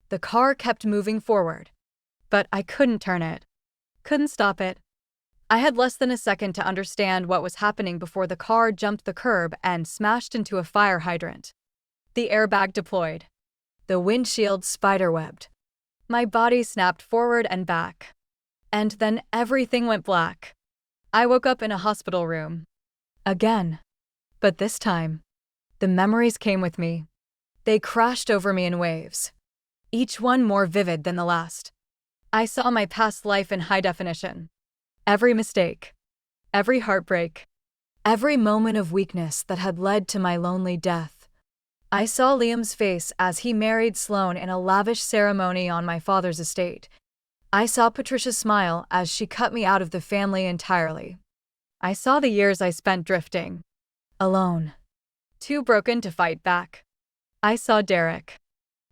The car kept moving forward, but I couldn't turn it. Couldn't stop it. I had less than a second to understand what was happening before the car jumped the curb and smashed into a fire hydrant. The airbag deployed. The windshield spiderwebbed. My body snapped forward and back. And then everything went black. I woke up in a hospital room. Again. But this time, the memories came with me. They crashed over me in waves, each one more vivid than the last. I saw my past life in high definition. Every mistake, every heartbreak, every moment of weakness that had led to my lonely death. I saw Liam's face as he married Sloane in a lavish ceremony on my father's estate. I saw Patricia's smile as she cut me out of the family entirely. I saw the years I spent drifting, alone, too broken to fight back. I saw Derek,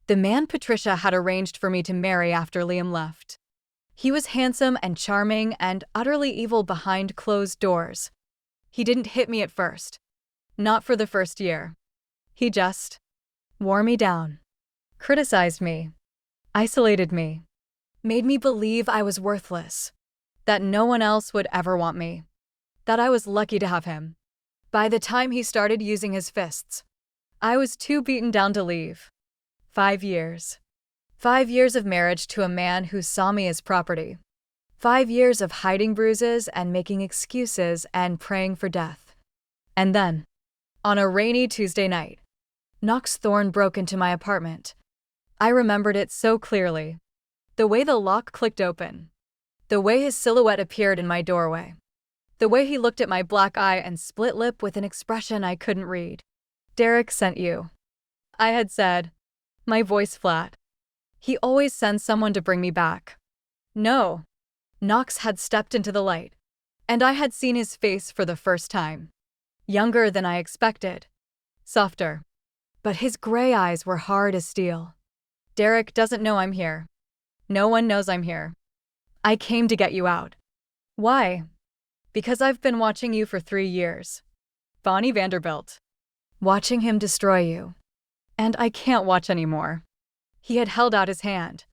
the man Patricia had arranged for me to marry after Liam left. He was handsome and charming and utterly evil behind closed doors. He didn't hit me at first. Not for the first year. He just wore me down, criticized me, isolated me, made me believe I was worthless, that no one else would ever want me, that I was lucky to have him. By the time he started using his fists, I was too beaten down to leave. 5 years. 5 years of marriage to a man who saw me as property. 5 years of hiding bruises and making excuses and praying for death. And then, on a rainy Tuesday night, Knox Thorne broke into my apartment. I remembered it so clearly. The way the lock clicked open. The way his silhouette appeared in my doorway. The way he looked at my black eye and split lip with an expression I couldn't read. Derek sent you, I had said, my voice flat. He always sends someone to bring me back. No. Knox had stepped into the light, and I had seen his face for the first time. Younger than I expected. Softer. But his gray eyes were hard as steel. Derek doesn't know I'm here. No one knows I'm here. I came to get you out. Why? Because I've been watching you for 3 years. Bonnie Vanderbilt. Watching him destroy you. And I can't watch anymore. He had held out his hand.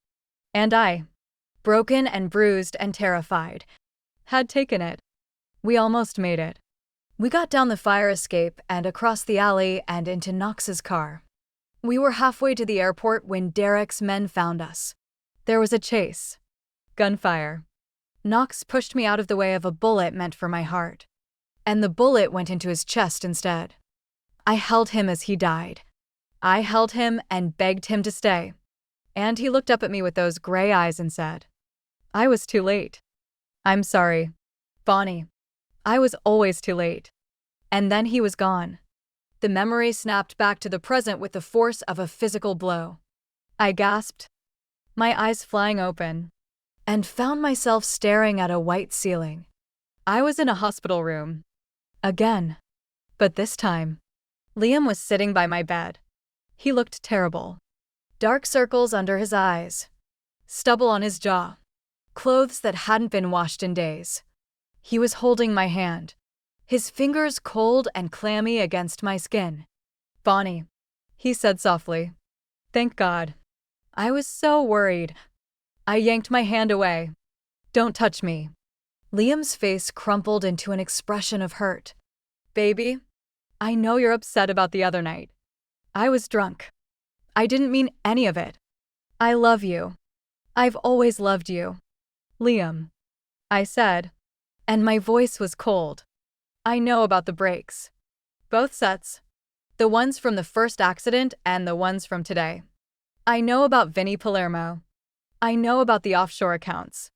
And I, broken and bruised and terrified, had taken it. We almost made it. We got down the fire escape and across the alley and into Knox's car. We were halfway to the airport when Derek's men found us. There was a chase. Gunfire. Knox pushed me out of the way of a bullet meant for my heart. And the bullet went into his chest instead. I held him as he died. I held him and begged him to stay. And he looked up at me with those gray eyes and said, I was too late. I'm sorry, Bonnie. I was always too late. And then he was gone. The memory snapped back to the present with the force of a physical blow. I gasped, my eyes flying open, and found myself staring at a white ceiling. I was in a hospital room. Again. But this time, Liam was sitting by my bed. He looked terrible. Dark circles under his eyes. Stubble on his jaw. Clothes that hadn't been washed in days. He was holding my hand. His fingers cold and clammy against my skin. Bonnie, he said softly. Thank God. I was so worried. I yanked my hand away. Don't touch me. Liam's face crumpled into an expression of hurt. Baby, I know you're upset about the other night. I was drunk. I didn't mean any of it. I love you. I've always loved you. Liam, I said, and my voice was cold. I know about the breaks. Both sets. The ones from the first accident and the ones from today. I know about Vinnie Palermo. I know about the offshore accounts.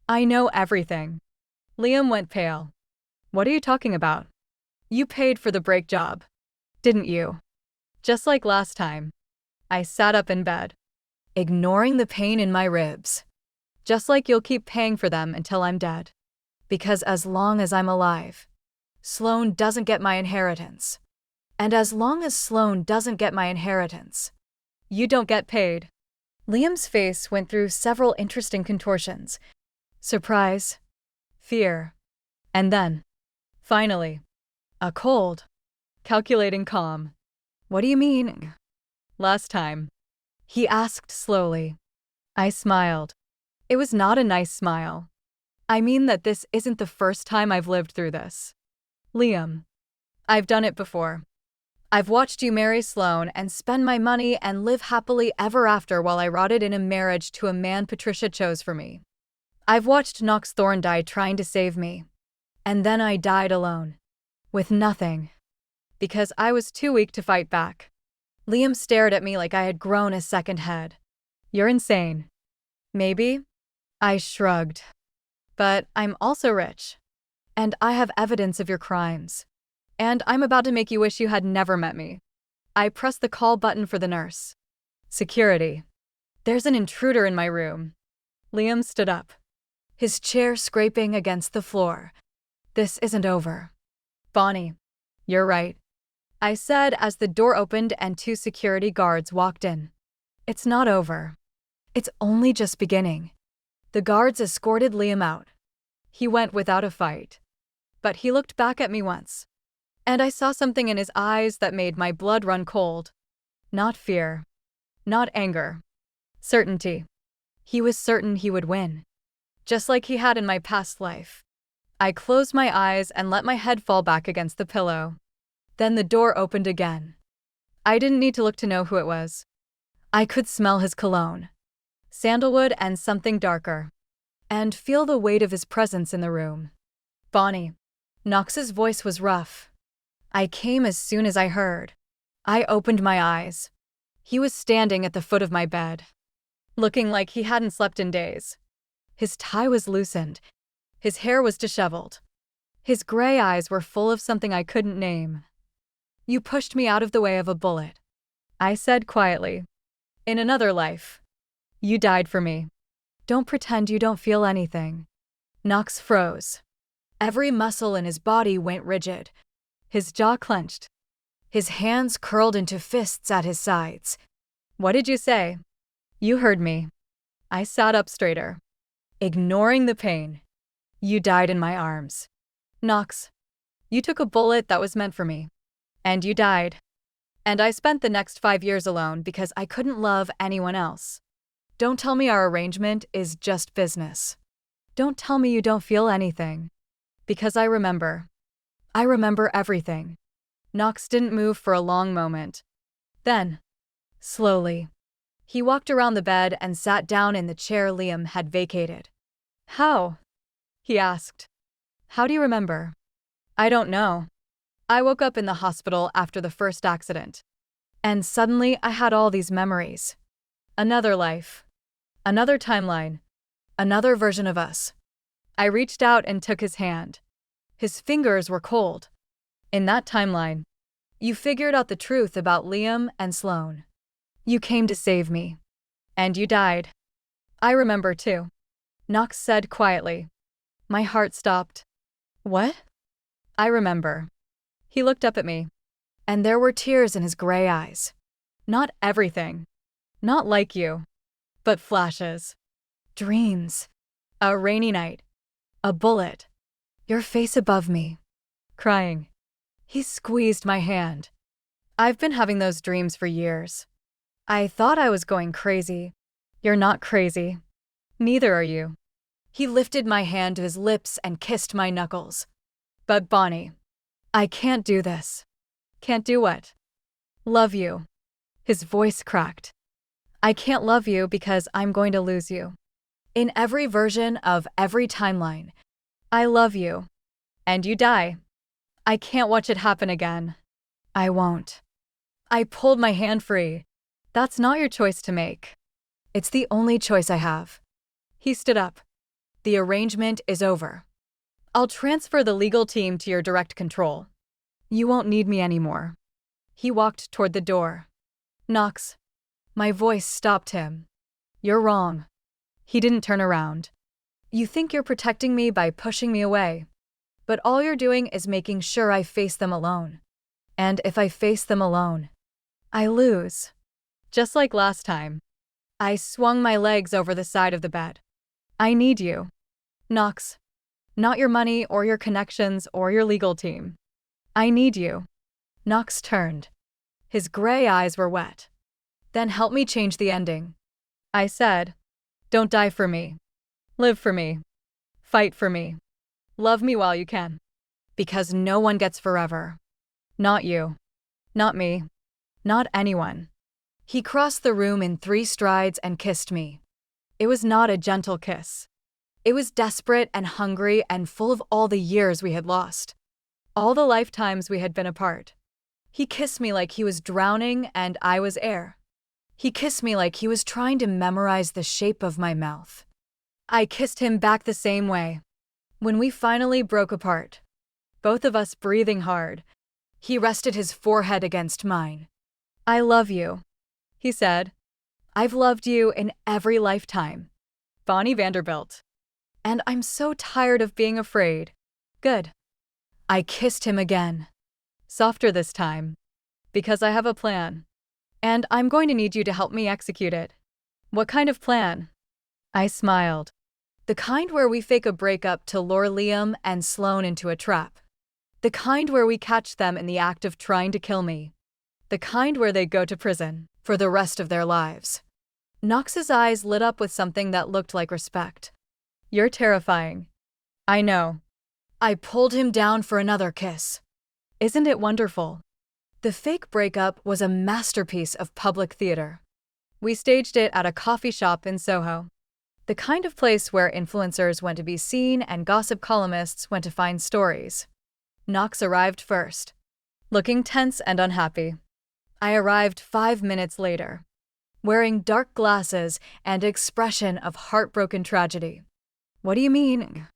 I know everything. Liam went pale. What are you talking about? You paid for the brake job, didn't you? Just like last time. I sat up in bed, ignoring the pain in my ribs. Just like you'll keep paying for them until I'm dead. Because as long as I'm alive, Sloan doesn't get my inheritance. And as long as Sloan doesn't get my inheritance, you don't get paid. Liam's face went through several interesting contortions. Surprise, fear, and then, finally, a cold, calculating calm. What do you mean? Last time, he asked slowly. I smiled. It was not a nice smile. I mean that this isn't the first time I've lived through this. Liam, I've done it before. I've watched you marry Sloan and spend my money and live happily ever after while I rotted in a marriage to a man Patricia chose for me. I've watched Knox Thorne die trying to save me. And then I died alone. With nothing. Because I was too weak to fight back. Liam stared at me like I had grown a second head. You're insane. Maybe? I shrugged. But I'm also rich. And I have evidence of your crimes. And I'm about to make you wish you had never met me. I pressed the call button for the nurse. Security. There's an intruder in my room. Liam stood up, his chair scraping against the floor. This isn't over. Bonnie, you're right, I said as the door opened and 2 security guards walked in. It's not over. It's only just beginning. The guards escorted Liam out. He went without a fight. But he looked back at me once. And I saw something in his eyes that made my blood run cold. Not fear. Not anger. Certainty. He was certain he would win. Just like he had in my past life. I closed my eyes and let my head fall back against the pillow. Then the door opened again. I didn't need to look to know who it was. I could smell his cologne. Sandalwood and something darker. And feel the weight of his presence in the room. Bonnie. Knox's voice was rough. I came as soon as I heard. I opened my eyes. He was standing at the foot of my bed, looking like he hadn't slept in days. His tie was loosened. His hair was disheveled. His gray eyes were full of something I couldn't name. You pushed me out of the way of a bullet. I said quietly. In another life. You died for me. Don't pretend you don't feel anything. Knox froze. Every muscle in his body went rigid. His jaw clenched. His hands curled into fists at his sides. What did you say? You heard me. I sat up straighter. Ignoring the pain. You died in my arms. Knox, you took a bullet that was meant for me. And you died. And I spent the next 5 years alone because I couldn't love anyone else. Don't tell me our arrangement is just business. Don't tell me you don't feel anything. Because I remember. I remember everything. Knox didn't move for a long moment. Then, slowly, he walked around the bed and sat down in the chair Liam had vacated. How? He asked. How do you remember? I don't know. I woke up in the hospital after the first accident. And suddenly I had all these memories. Another life. Another timeline. Another version of us. I reached out and took his hand. His fingers were cold. In that timeline, you figured out the truth about Liam and Sloane. You came to save me. And you died. I remember too. Knox said quietly. My heart stopped. What? I remember. He looked up at me, and there were tears in his gray eyes. Not everything. Not like you. But flashes. Dreams. A rainy night. A bullet. Your face above me. Crying. He squeezed my hand. I've been having those dreams for years. I thought I was going crazy. You're not crazy. Neither are you. He lifted my hand to his lips and kissed my knuckles. But Bonnie, I can't do this. Can't do what? Love you. His voice cracked. I can't love you because I'm going to lose you. In every version of every timeline, I love you. And you die. I can't watch it happen again. I won't. I pulled my hand free. That's not your choice to make. It's the only choice I have. He stood up. The arrangement is over. I'll transfer the legal team to your direct control. You won't need me anymore. He walked toward the door. Knox. My voice stopped him. You're wrong. He didn't turn around. You think you're protecting me by pushing me away. But all you're doing is making sure I face them alone. And if I face them alone, I lose. Just like last time. I swung my legs over the side of the bed. I need you. Knox. Not your money or your connections or your legal team. I need you. Knox turned. His gray eyes were wet. Then help me change the ending. I said, don't die for me. Live for me. Fight for me. Love me while you can. Because no one gets forever. Not you. Not me. Not anyone. He crossed the room in 3 strides and kissed me. It was not a gentle kiss. It was desperate and hungry and full of all the years we had lost. All the lifetimes we had been apart. He kissed me like he was drowning and I was air. He kissed me like he was trying to memorize the shape of my mouth. I kissed him back the same way. When we finally broke apart, both of us breathing hard, he rested his forehead against mine. I love you, he said. I've loved you in every lifetime. Bonnie Vanderbilt. And I'm so tired of being afraid. Good. I kissed him again. Softer this time. Because I have a plan. And I'm going to need you to help me execute it. What kind of plan? I smiled. The kind where we fake a breakup to lure Liam and Sloane into a trap. The kind where we catch them in the act of trying to kill me. The kind where they go to prison for the rest of their lives. Knox's eyes lit up with something that looked like respect. You're terrifying. I know. I pulled him down for another kiss. Isn't it wonderful? The fake breakup was a masterpiece of public theater. We staged it at a coffee shop in Soho. The kind of place where influencers went to be seen and gossip columnists went to find stories. Knox arrived first, looking tense and unhappy. I arrived 5 minutes later, wearing dark glasses and expression of heartbroken tragedy. What do you mean?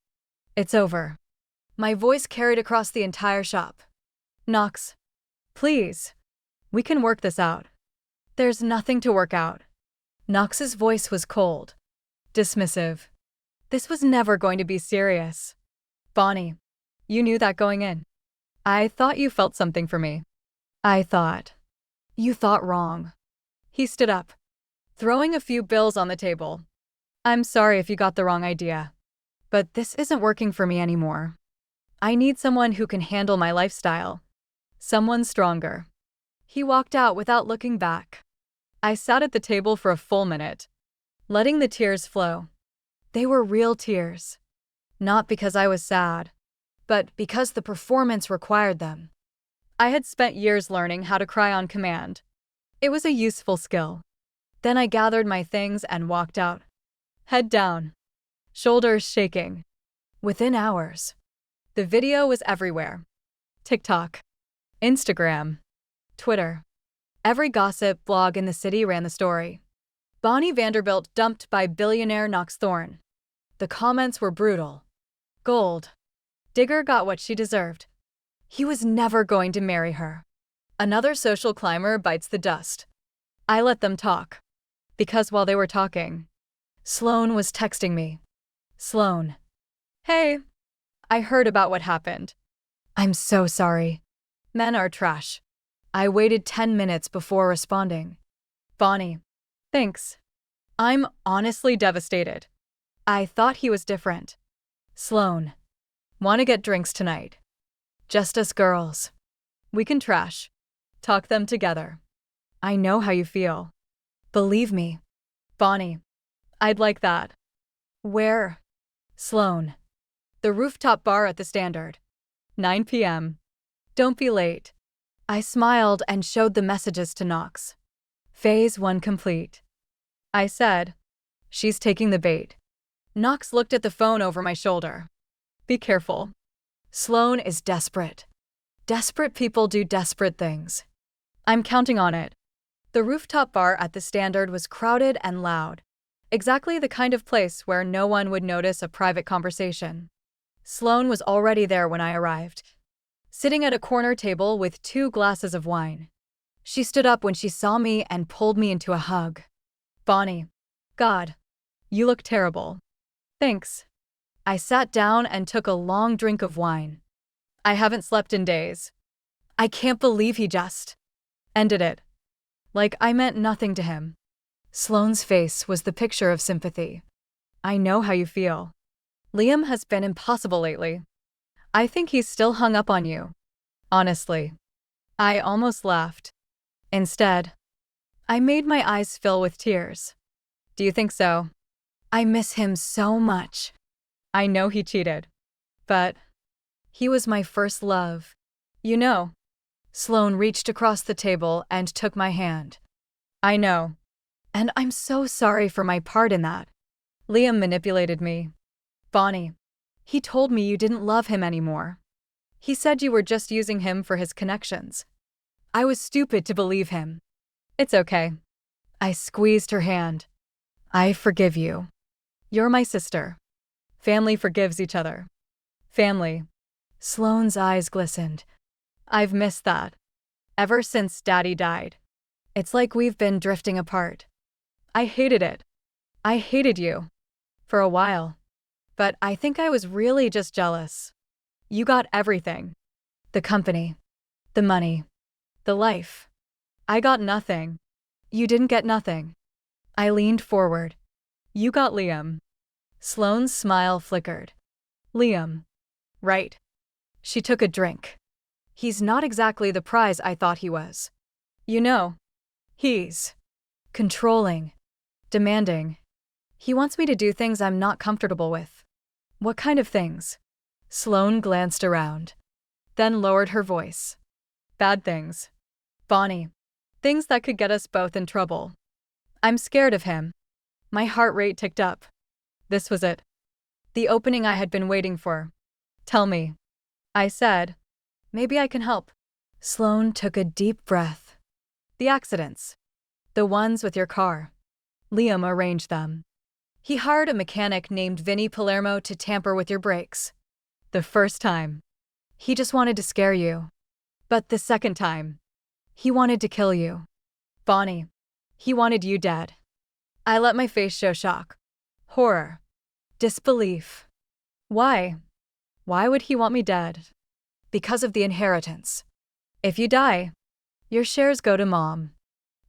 It's over. My voice carried across the entire shop. Knox, Please. We can work this out. There's nothing to work out. Knox's voice was cold, dismissive. This was never going to be serious. Bonnie, you knew that going in. I thought you felt something for me. I thought. You thought wrong. He stood up, throwing a few bills on the table. I'm sorry if you got the wrong idea, but this isn't working for me anymore. I need someone who can handle my lifestyle. Someone stronger. He walked out without looking back. I sat at the table for a full minute, letting the tears flow. They were real tears. Not because I was sad, but because the performance required them. I had spent years learning how to cry on command. It was a useful skill. Then I gathered my things and walked out. Head down. Shoulders shaking. Within hours. The video was everywhere. TikTok. Instagram. Twitter. Every gossip blog in the city ran the story. Bonnie Vanderbilt dumped by billionaire Knox Thorne. The comments were brutal. Gold. Digger got what she deserved. He was never going to marry her. Another social climber bites the dust. I let them talk. Because while they were talking, Sloane was texting me. Sloane. Hey. I heard about what happened. I'm so sorry. Men are trash. I waited 10 minutes before responding. Bonnie. Thanks. I'm honestly devastated. I thought he was different. Sloane. Want to get drinks tonight? Just us girls. We can trash. Talk them together. I know how you feel. Believe me. Bonnie. I'd like that. Where? Sloane. The rooftop bar at the Standard. 9 p.m. Don't be late. I smiled and showed the messages to Knox. Phase 1 complete. I said, she's taking the bait. Knox looked at the phone over my shoulder. Be careful. Sloane is desperate. Desperate people do desperate things. I'm counting on it. The rooftop bar at the Standard was crowded and loud. Exactly the kind of place where no one would notice a private conversation. Sloane was already there when I arrived, sitting at a corner table with 2 glasses of wine. She stood up when she saw me and pulled me into a hug. Bonnie. God. You look terrible. Thanks. I sat down and took a long drink of wine. I haven't slept in days. I can't believe he just ended it. Like I meant nothing to him. Sloane's face was the picture of sympathy. I know how you feel. Liam has been impossible lately. I think he's still hung up on you. Honestly. I almost laughed. Instead, I made my eyes fill with tears. Do you think so? I miss him so much. I know he cheated. But he was my first love. You know. Sloane reached across the table and took my hand. I know. And I'm so sorry for my part in that. Liam manipulated me. Bonnie. He told me you didn't love him anymore. He said you were just using him for his connections. I was stupid to believe him. It's okay. I squeezed her hand. I forgive you. You're my sister. Family forgives each other. Family. Sloane's eyes glistened. I've missed that. Ever since Daddy died. It's like we've been drifting apart. I hated it. I hated you. For a while. But I think I was really just jealous. You got everything. The company. The money. The life. I got nothing. You didn't get nothing. I leaned forward. You got Liam. Sloane's smile flickered. Liam. Right. She took a drink. He's not exactly the prize I thought he was. You know. He's controlling. Demanding. He wants me to do things I'm not comfortable with. What kind of things? Sloane glanced around. Then lowered her voice. Bad things. Bonnie. Things that could get us both in trouble. I'm scared of him. My heart rate ticked up. This was it. The opening I had been waiting for. Tell me. I said. Maybe I can help. Sloane took a deep breath. The accidents. The ones with your car. Liam arranged them. He hired a mechanic named Vinny Palermo to tamper with your brakes. The first time. He just wanted to scare you. But the second time. He wanted to kill you. Bonnie. He wanted you dead. I let my face show shock, horror, disbelief. Why? Why would he want me dead? Because of the inheritance. If you die, your shares go to Mom.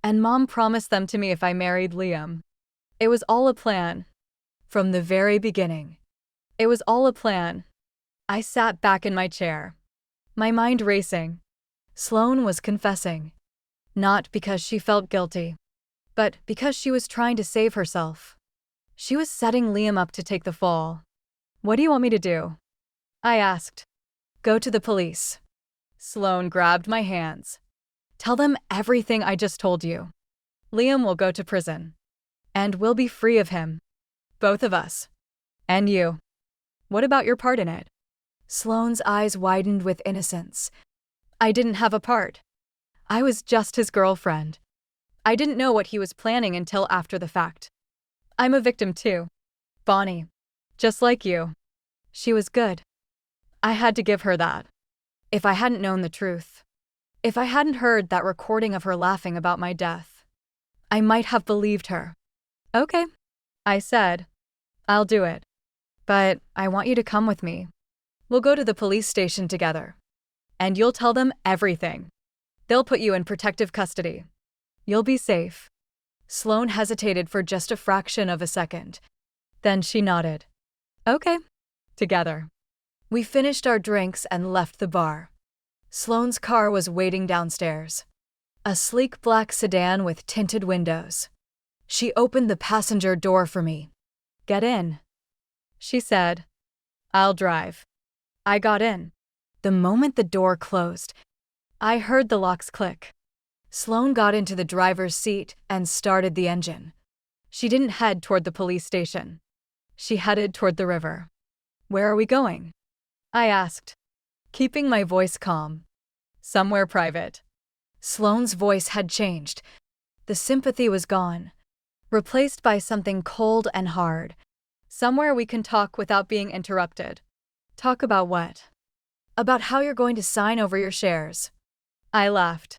And Mom promised them to me if I married Liam. It was all a plan. From the very beginning. It was all a plan. I sat back in my chair, my mind racing. Sloane was confessing. Not because she felt guilty, but because she was trying to save herself. She was setting Liam up to take the fall. What do you want me to do? I asked. Go to the police. Sloane grabbed my hands. Tell them everything I just told you. Liam will go to prison. And we'll be free of him. Both of us. And you. What about your part in it? Sloane's eyes widened with innocence. I didn't have a part. I was just his girlfriend. I didn't know what he was planning until after the fact. I'm a victim too. Bonnie. Just like you. She was good. I had to give her that. If I hadn't known the truth. If I hadn't heard that recording of her laughing about my death. I might have believed her. Okay. I said. I'll do it. But I want you to come with me. We'll go to the police station together. And you'll tell them everything. They'll put you in protective custody. You'll be safe. Sloane hesitated for just a fraction of a second. Then she nodded. Okay. Together. We finished our drinks and left the bar. Sloane's car was waiting downstairs. A sleek black sedan with tinted windows. She opened the passenger door for me. Get in, she said. I'll drive. I got in. The moment the door closed, I heard the locks click. Sloane got into the driver's seat and started the engine. She didn't head toward the police station. She headed toward the river. Where are we going? I asked, keeping my voice calm. Somewhere private. Sloane's voice had changed. The sympathy was gone, replaced by something cold and hard. Somewhere we can talk without being interrupted. Talk about what? About how you're going to sign over your shares. I laughed.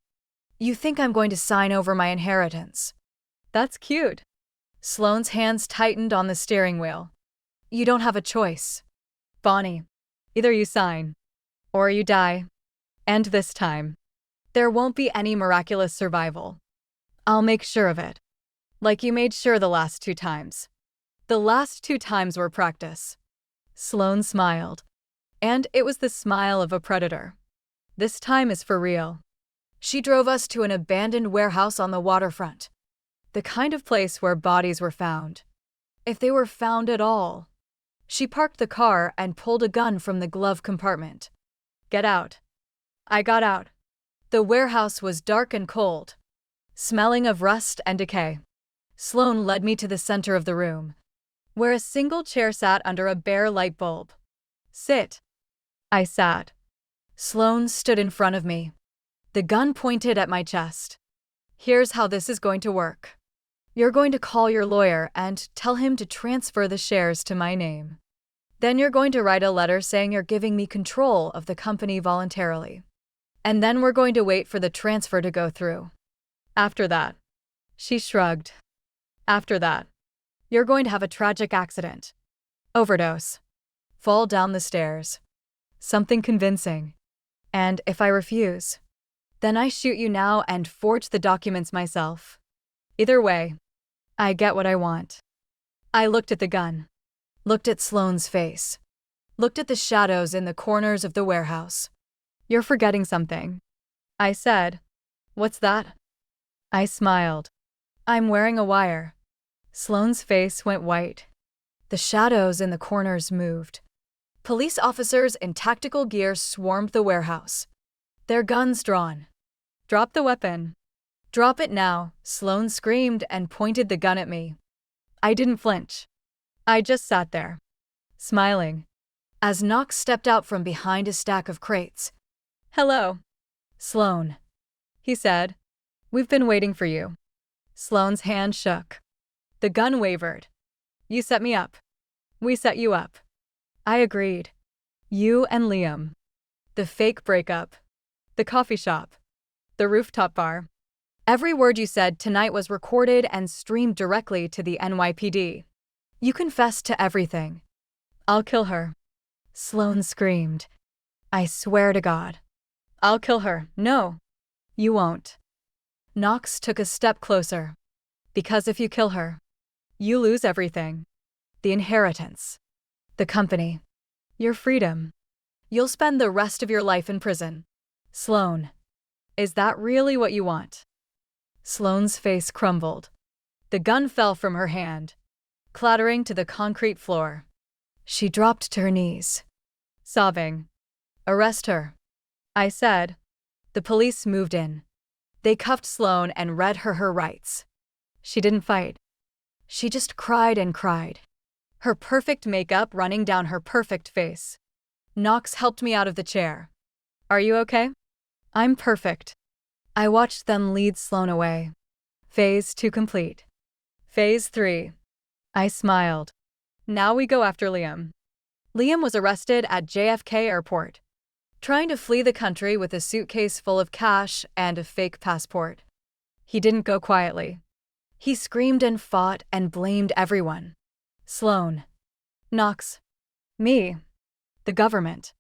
You think I'm going to sign over my inheritance? That's cute. Sloane's hands tightened on the steering wheel. You don't have a choice. Bonnie, either you sign, or you die. And this time, there won't be any miraculous survival. I'll make sure of it. Like you made sure the last 2 times. The last 2 times were practice. Sloane smiled. And it was the smile of a predator. This time is for real. She drove us to an abandoned warehouse on the waterfront. The kind of place where bodies were found. If they were found at all. She parked the car and pulled a gun from the glove compartment. Get out. I got out. The warehouse was dark and cold, smelling of rust and decay. Sloane led me to the center of the room, where a single chair sat under a bare light bulb. Sit. I sat. Sloane stood in front of me, the gun pointed at my chest. Here's how this is going to work. You're going to call your lawyer and tell him to transfer the shares to my name. Then you're going to write a letter saying you're giving me control of the company voluntarily. And then we're going to wait for the transfer to go through. After that, she shrugged. After that, you're going to have a tragic accident. Overdose. Fall down the stairs. Something convincing. And if I refuse, then I shoot you now and forge the documents myself. Either way, I get what I want. I looked at the gun. Looked at Sloane's face. Looked at the shadows in the corners of the warehouse. You're forgetting something. I said. What's that? I smiled. I'm wearing a wire. Sloane's face went white. The shadows in the corners moved. Police officers in tactical gear swarmed the warehouse, their guns drawn. Drop the weapon. Drop it now, Sloane screamed and pointed the gun at me. I didn't flinch. I just sat there, smiling, as Knox stepped out from behind a stack of crates. Hello, Sloane, he said. We've been waiting for you. Sloane's hand shook. The gun wavered. You set me up. We set you up. I agreed. You and Liam. The fake breakup. The coffee shop. The rooftop bar. Every word you said tonight was recorded and streamed directly to the NYPD. You confessed to everything. I'll kill her. Sloane screamed. I swear to God. I'll kill her. No. You won't. Knox took a step closer. Because if you kill her, you lose everything. The inheritance. The company. Your freedom. You'll spend the rest of your life in prison. Sloane, is that really what you want? Sloane's face crumbled. The gun fell from her hand, clattering to the concrete floor. She dropped to her knees, sobbing. Arrest her, I said. The police moved in. They cuffed Sloane and read her rights. She didn't fight. She just cried and cried, her perfect makeup running down her perfect face. Knox helped me out of the chair. Are you okay? I'm perfect. I watched them lead Sloane away. Phase 2 complete. Phase 3. I smiled. Now we go after Liam. Liam was arrested at JFK Airport, trying to flee the country with a suitcase full of cash and a fake passport. He didn't go quietly. He screamed and fought and blamed everyone. Sloane. Knox. Me. The government.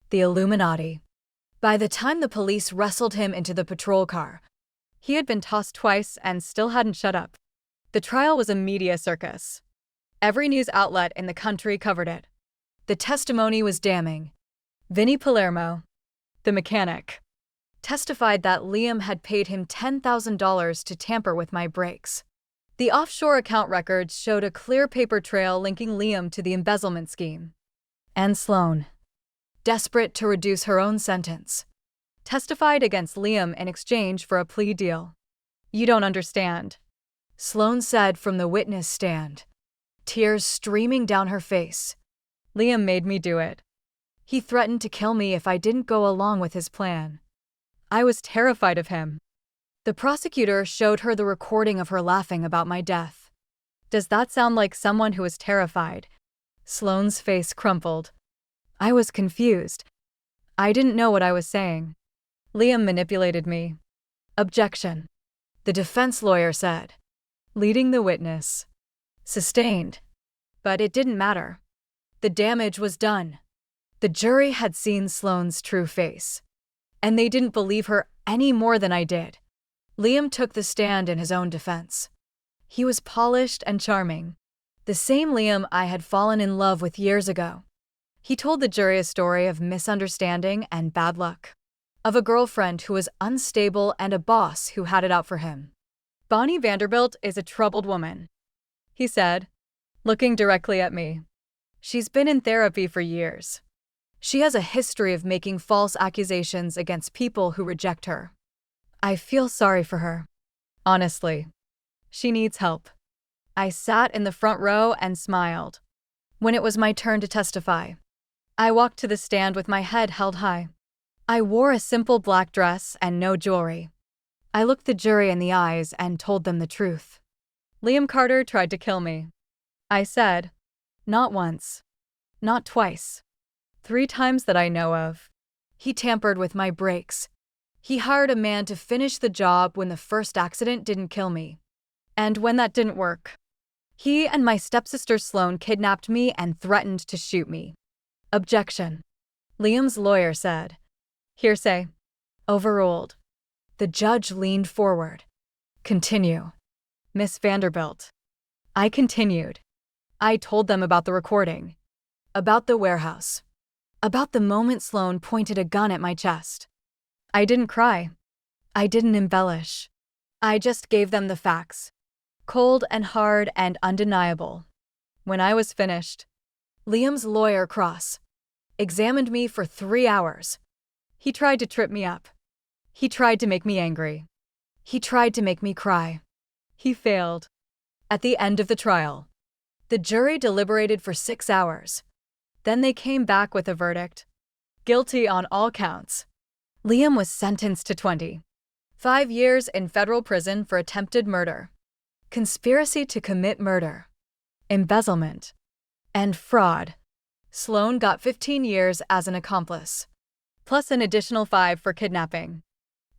The Illuminati. By the time the police wrestled him into the patrol car, he had been tossed twice and still hadn't shut up. The trial was a media circus. Every news outlet in the country covered it. The testimony was damning. Vinnie Palermo, the mechanic, testified that Liam had paid him $10,000 to tamper with my brakes. The offshore account records showed a clear paper trail linking Liam to the embezzlement scheme. And Sloane, desperate to reduce her own sentence, testified against Liam in exchange for a plea deal. You don't understand, Sloane said from the witness stand, tears streaming down her face. Liam made me do it. He threatened to kill me if I didn't go along with his plan. I was terrified of him. The prosecutor showed her the recording of her laughing about my death. Does that sound like someone who is terrified? Sloane's face crumpled. I was confused. I didn't know what I was saying. Liam manipulated me. Objection, the defense lawyer said, leading the witness. Sustained. But it didn't matter. The damage was done. The jury had seen Sloane's true face, and they didn't believe her any more than I did. Liam took the stand in his own defense. He was polished and charming, the same Liam I had fallen in love with years ago. He told the jury a story of misunderstanding and bad luck, of a girlfriend who was unstable and a boss who had it out for him. Bonnie Vanderbilt is a troubled woman, he said, looking directly at me. She's been in therapy for years. She has a history of making false accusations against people who reject her. I feel sorry for her. Honestly. She needs help. I sat in the front row and smiled. When it was my turn to testify, I walked to the stand with my head held high. I wore a simple black dress and no jewelry. I looked the jury in the eyes and told them the truth. Liam Carter tried to kill me. I said, not once, not twice, 3 times that I know of. He tampered with my brakes. He hired a man to finish the job when the first accident didn't kill me. And when that didn't work, he and my stepsister Sloane kidnapped me and threatened to shoot me. Objection, Liam's lawyer said. Hearsay. Overruled. The judge leaned forward. Continue. Miss Vanderbilt. I continued. I told them about the recording, about the warehouse, about the moment Sloane pointed a gun at my chest. I didn't cry. I didn't embellish. I just gave them the facts, cold and hard and undeniable. When I was finished, Liam's lawyer examined me for 3 hours. He tried to trip me up. He tried to make me angry. He tried to make me cry. He failed. At the end of the trial, the jury deliberated for 6 hours. Then they came back with a verdict. Guilty on all counts. Liam was sentenced to 25 years in federal prison for attempted murder, conspiracy to commit murder, embezzlement, and fraud. Sloane got 15 years as an accomplice, plus an additional 5 for kidnapping.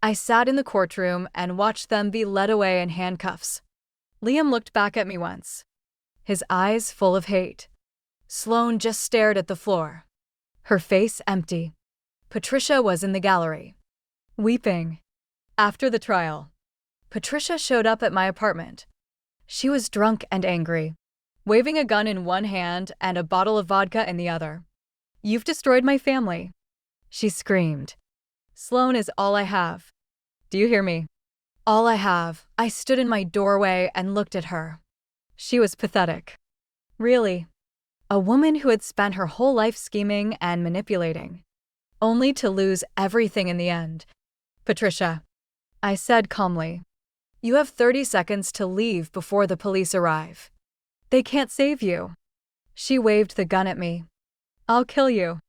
I sat in the courtroom and watched them be led away in handcuffs. Liam looked back at me once, his eyes full of hate. Sloane just stared at the floor, her face empty. Patricia was in the gallery, weeping. After the trial, Patricia showed up at my apartment. She was drunk and angry, waving a gun in one hand and a bottle of vodka in the other. "You've destroyed my family," she screamed. "Sloane is all I have. Do you hear me? All I have." I stood in my doorway and looked at her. She was pathetic. Really. A woman who had spent her whole life scheming and manipulating, only to lose everything in the end. "Patricia," I said calmly, "you have 30 seconds to leave before the police arrive. They can't save you." She waved the gun at me. "I'll kill you.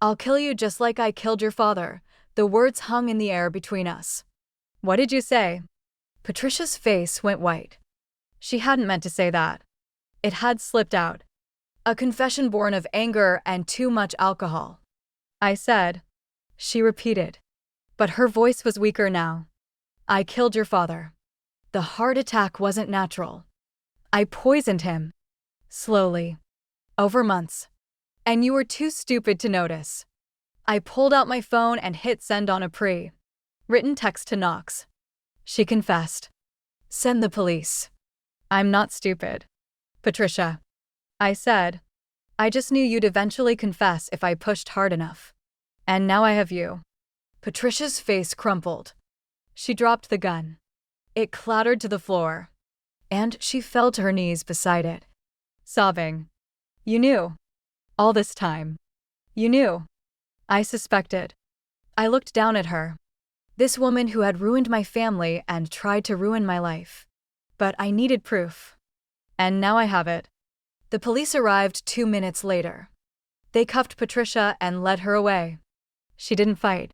I'll kill you just like I killed your father." The words hung in the air between us. "What did you say?" Patricia's face went white. She hadn't meant to say that. It had slipped out. A confession born of anger and too much alcohol. "I said," she repeated, but her voice was weaker now, "I killed your father. The heart attack wasn't natural. I poisoned him. Slowly. Over months. And you were too stupid to notice." I pulled out my phone and hit send on a pre-written text to Knox. She confessed. "Send the police." "I'm not stupid, Patricia," I said. "I just knew you'd eventually confess if I pushed hard enough. And now I have you." Patricia's face crumpled. She dropped the gun. It clattered to the floor, and she fell to her knees beside it, sobbing. "You knew. All this time. You knew." I suspected. I looked down at her. This woman who had ruined my family and tried to ruin my life. But I needed proof. And now I have it. The police arrived 2 minutes later. They cuffed Patricia and led her away. She didn't fight.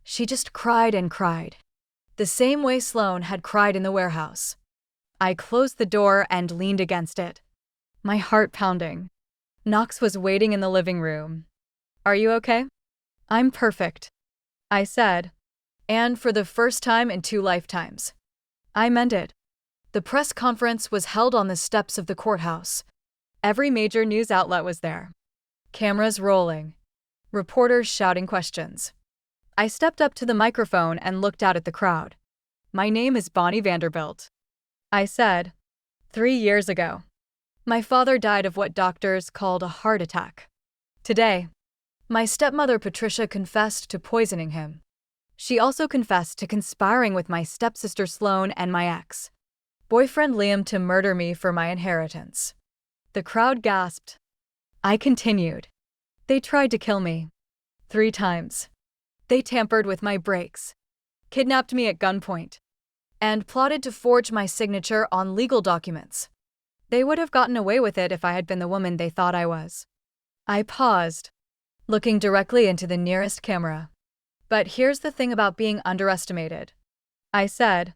She just cried and cried. The same way Sloane had cried in the warehouse. I closed the door and leaned against it, my heart pounding. Knox was waiting in the living room. "Are you okay?" "I'm perfect," I said. And for the first time in 2 lifetimes. I meant it. The press conference was held on the steps of the courthouse. Every major news outlet was there. Cameras rolling. Reporters shouting questions. I stepped up to the microphone and looked out at the crowd. "My name is Bonnie Vanderbilt," I said. 3 years ago, my father died of what doctors called a heart attack. Today, my stepmother Patricia confessed to poisoning him. She also confessed to conspiring with my stepsister Sloane and my ex-boyfriend Liam to murder me for my inheritance. The crowd gasped. I continued. "They tried to kill me. 3 times. They tampered with my brakes, kidnapped me at gunpoint, and plotted to forge my signature on legal documents. They would have gotten away with it if I had been the woman they thought I was." I paused, looking directly into the nearest camera. "But here's the thing about being underestimated," I said.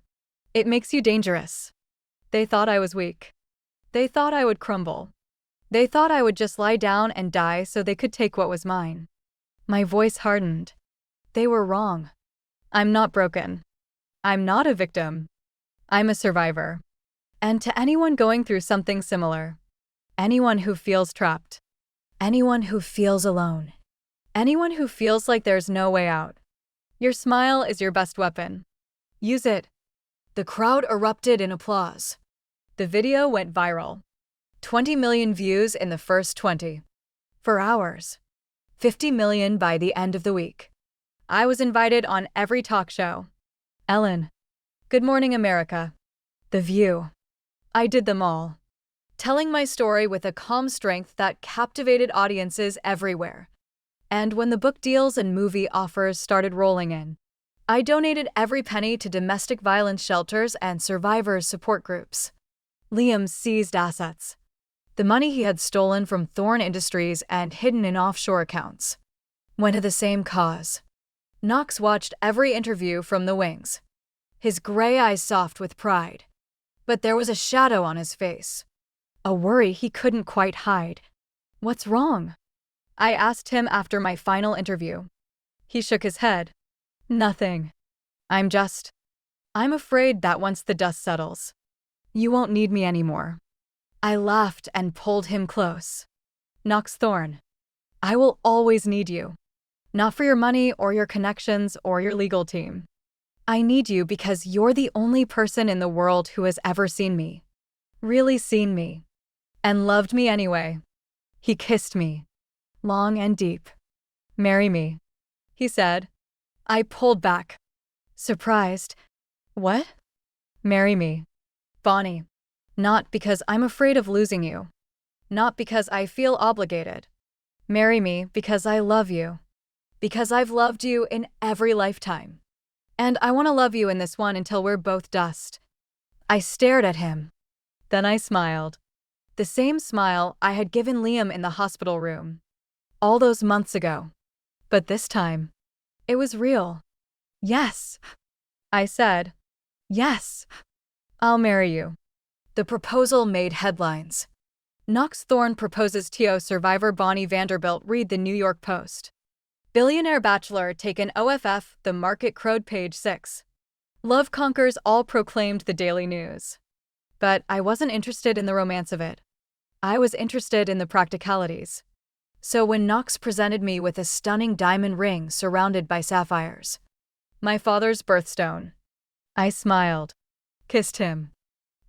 "It makes you dangerous. They thought I was weak. They thought I would crumble. They thought I would just lie down and die so they could take what was mine." My voice hardened. They were wrong. I'm not broken. I'm not a victim. I'm a survivor. And to anyone going through something similar, anyone who feels trapped, anyone who feels alone, anyone who feels like there's no way out, your smile is your best weapon. Use it. The crowd erupted in applause. The video went viral. 20 million views in the first 24 hours. 50 million by the end of the week. I was invited on every talk show. Ellen. Good Morning America. The View. I did them all, telling my story with a calm strength that captivated audiences everywhere. And when the book deals and movie offers started rolling in, I donated every penny to domestic violence shelters and survivors support groups. Liam seized assets. The money he had stolen from Thorn Industries and hidden in offshore accounts went to the same cause. Knox watched every interview from the wings, his gray eyes soft with pride. But there was a shadow on his face, a worry he couldn't quite hide. "What's wrong?" I asked him after my final interview. He shook his head. "Nothing. I'm afraid that once the dust settles, you won't need me anymore. I laughed and pulled him close. Knox Thorne, I will always need you. Not for your money or your connections or your legal team. I need you because you're the only person in the world who has ever seen me. Really seen me. And loved me anyway. He kissed me. Long and deep. Marry me, he said. I pulled back. Surprised. What? Marry me. Bonnie. Not because I'm afraid of losing you. Not because I feel obligated. Marry me because I love you. Because I've loved you in every lifetime. And I want to love you in this one until we're both dust. I stared at him. Then I smiled. The same smile I had given Liam in the hospital room. All those months ago. But this time, it was real. Yes, I said. Yes, I'll marry you. The proposal made headlines. Knox Thorne proposes TO survivor Bonnie Vanderbilt, read the New York Post. Billionaire bachelor taken OFF, the market crowed, page 6. Love conquers all, proclaimed the Daily News. But I wasn't interested in the romance of it. I was interested in the practicalities. So when Knox presented me with a stunning diamond ring surrounded by sapphires, my father's birthstone, I smiled, kissed him,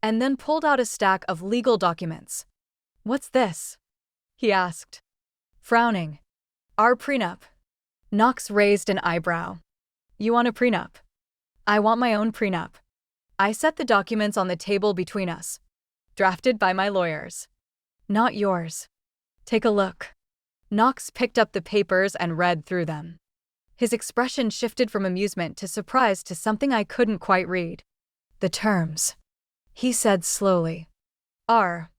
and then pulled out a stack of legal documents. What's this? He asked, frowning. Our prenup. Knox raised an eyebrow. You want a prenup? I want my own prenup. I set the documents on the table between us, drafted by my lawyers. Not yours. Take a look. Knox picked up the papers and read through them. His expression shifted from amusement to surprise to something I couldn't quite read. The terms, he said slowly, are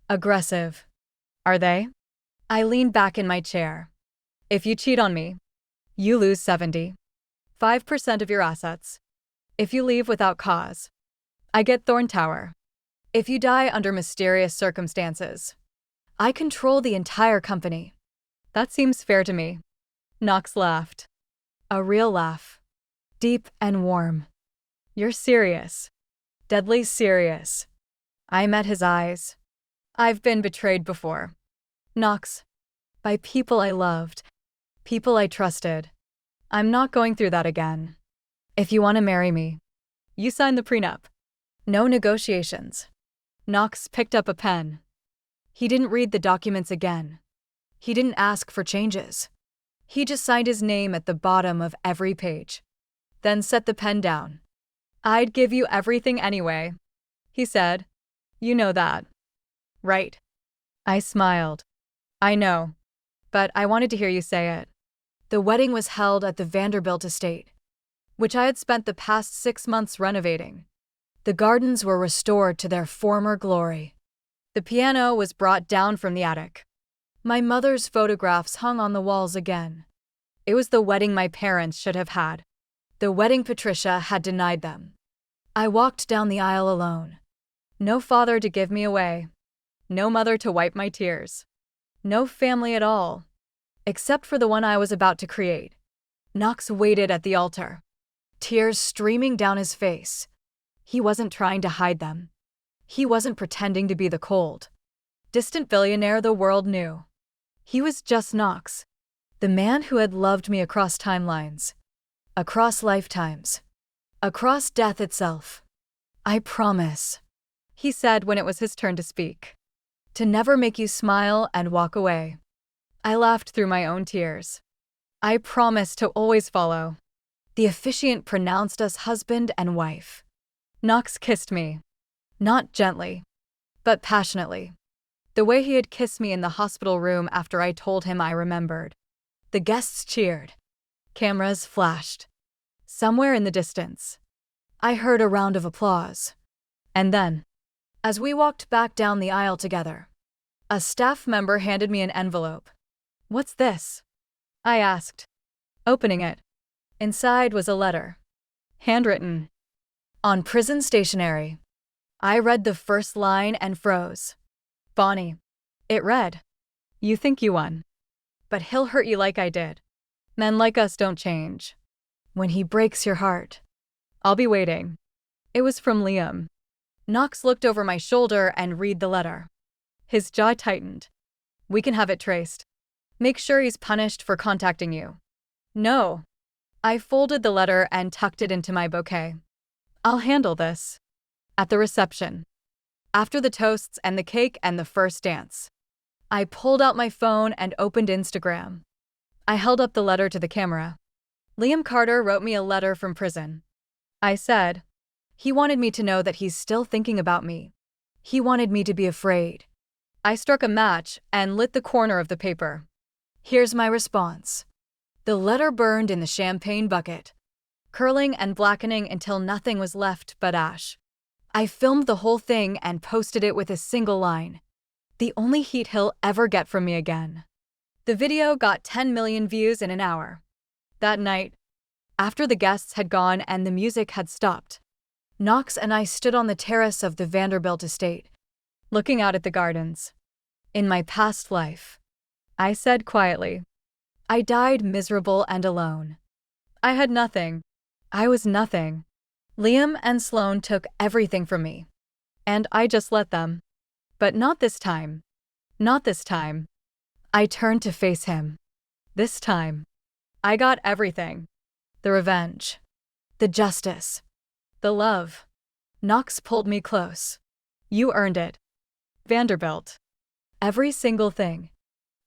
aggressive. Are they? I leaned back in my chair. If you cheat on me, you lose 75% of your assets. If you leave without cause, I get Thorne Tower. If you die under mysterious circumstances, I control the entire company. That seems fair to me. Knox laughed. A real laugh. Deep and warm. You're serious. Deadly serious. I met his eyes. I've been betrayed before. Knox. By people I loved. People I trusted. I'm not going through that again. If you want to marry me, you sign the prenup. No negotiations. Knox picked up a pen. He didn't read the documents again. He didn't ask for changes. He just signed his name at the bottom of every page. Then set the pen down. I'd give you everything anyway, he said. You know that. Right. I smiled. I know. But I wanted to hear you say it. The wedding was held at the Vanderbilt estate, which I had spent the past 6 months renovating. The gardens were restored to their former glory. The piano was brought down from the attic. My mother's photographs hung on the walls again. It was the wedding my parents should have had. The wedding Patricia had denied them. I walked down the aisle alone. No father to give me away. No mother to wipe my tears. No family at all, except for the one I was about to create. Knox waited at the altar, tears streaming down his face. He wasn't trying to hide them. He wasn't pretending to be the cold, distant billionaire the world knew. He was just Knox, the man who had loved me across timelines, across lifetimes, across death itself. I promise, he said when it was his turn to speak, to never make you smile and walk away. I laughed through my own tears. I promise to always follow. The officiant pronounced us husband and wife. Knox kissed me. Not gently, but passionately. The way he had kissed me in the hospital room after I told him I remembered. The guests cheered. Cameras flashed. Somewhere in the distance, I heard a round of applause. And then, as we walked back down the aisle together, a staff member handed me an envelope. What's this? I asked, opening it. Inside was a letter, handwritten, on prison stationery. I read the first line and froze. Bonnie. It read, you think you won, but he'll hurt you like I did. Men like us don't change. When he breaks your heart, I'll be waiting. It was from Liam. Knox looked over my shoulder and read the letter. His jaw tightened. We can have it traced. Make sure he's punished for contacting you. No. I folded the letter and tucked it into my bouquet. I'll handle this. At the reception. After the toasts and the cake and the first dance. I pulled out my phone and opened Instagram. I held up the letter to the camera. Liam Carter wrote me a letter from prison. I said, he wanted me to know that he's still thinking about me. He wanted me to be afraid. I struck a match and lit the corner of the paper. Here's my response. The letter burned in the champagne bucket, curling and blackening until nothing was left but ash. I filmed the whole thing and posted it with a single line. The only heat he'll ever get from me again. The video got 10 million views in an hour. That night, after the guests had gone and the music had stopped, Knox and I stood on the terrace of the Vanderbilt estate, looking out at the gardens. In my past life, I said quietly, I died miserable and alone. I had nothing. I was nothing. Liam and Sloane took everything from me, and I just let them. But not this time. Not this time. I turned to face him. This time, I got everything. The revenge. The justice. The love. Knox pulled me close. You earned it. Vanderbilt. Every single thing.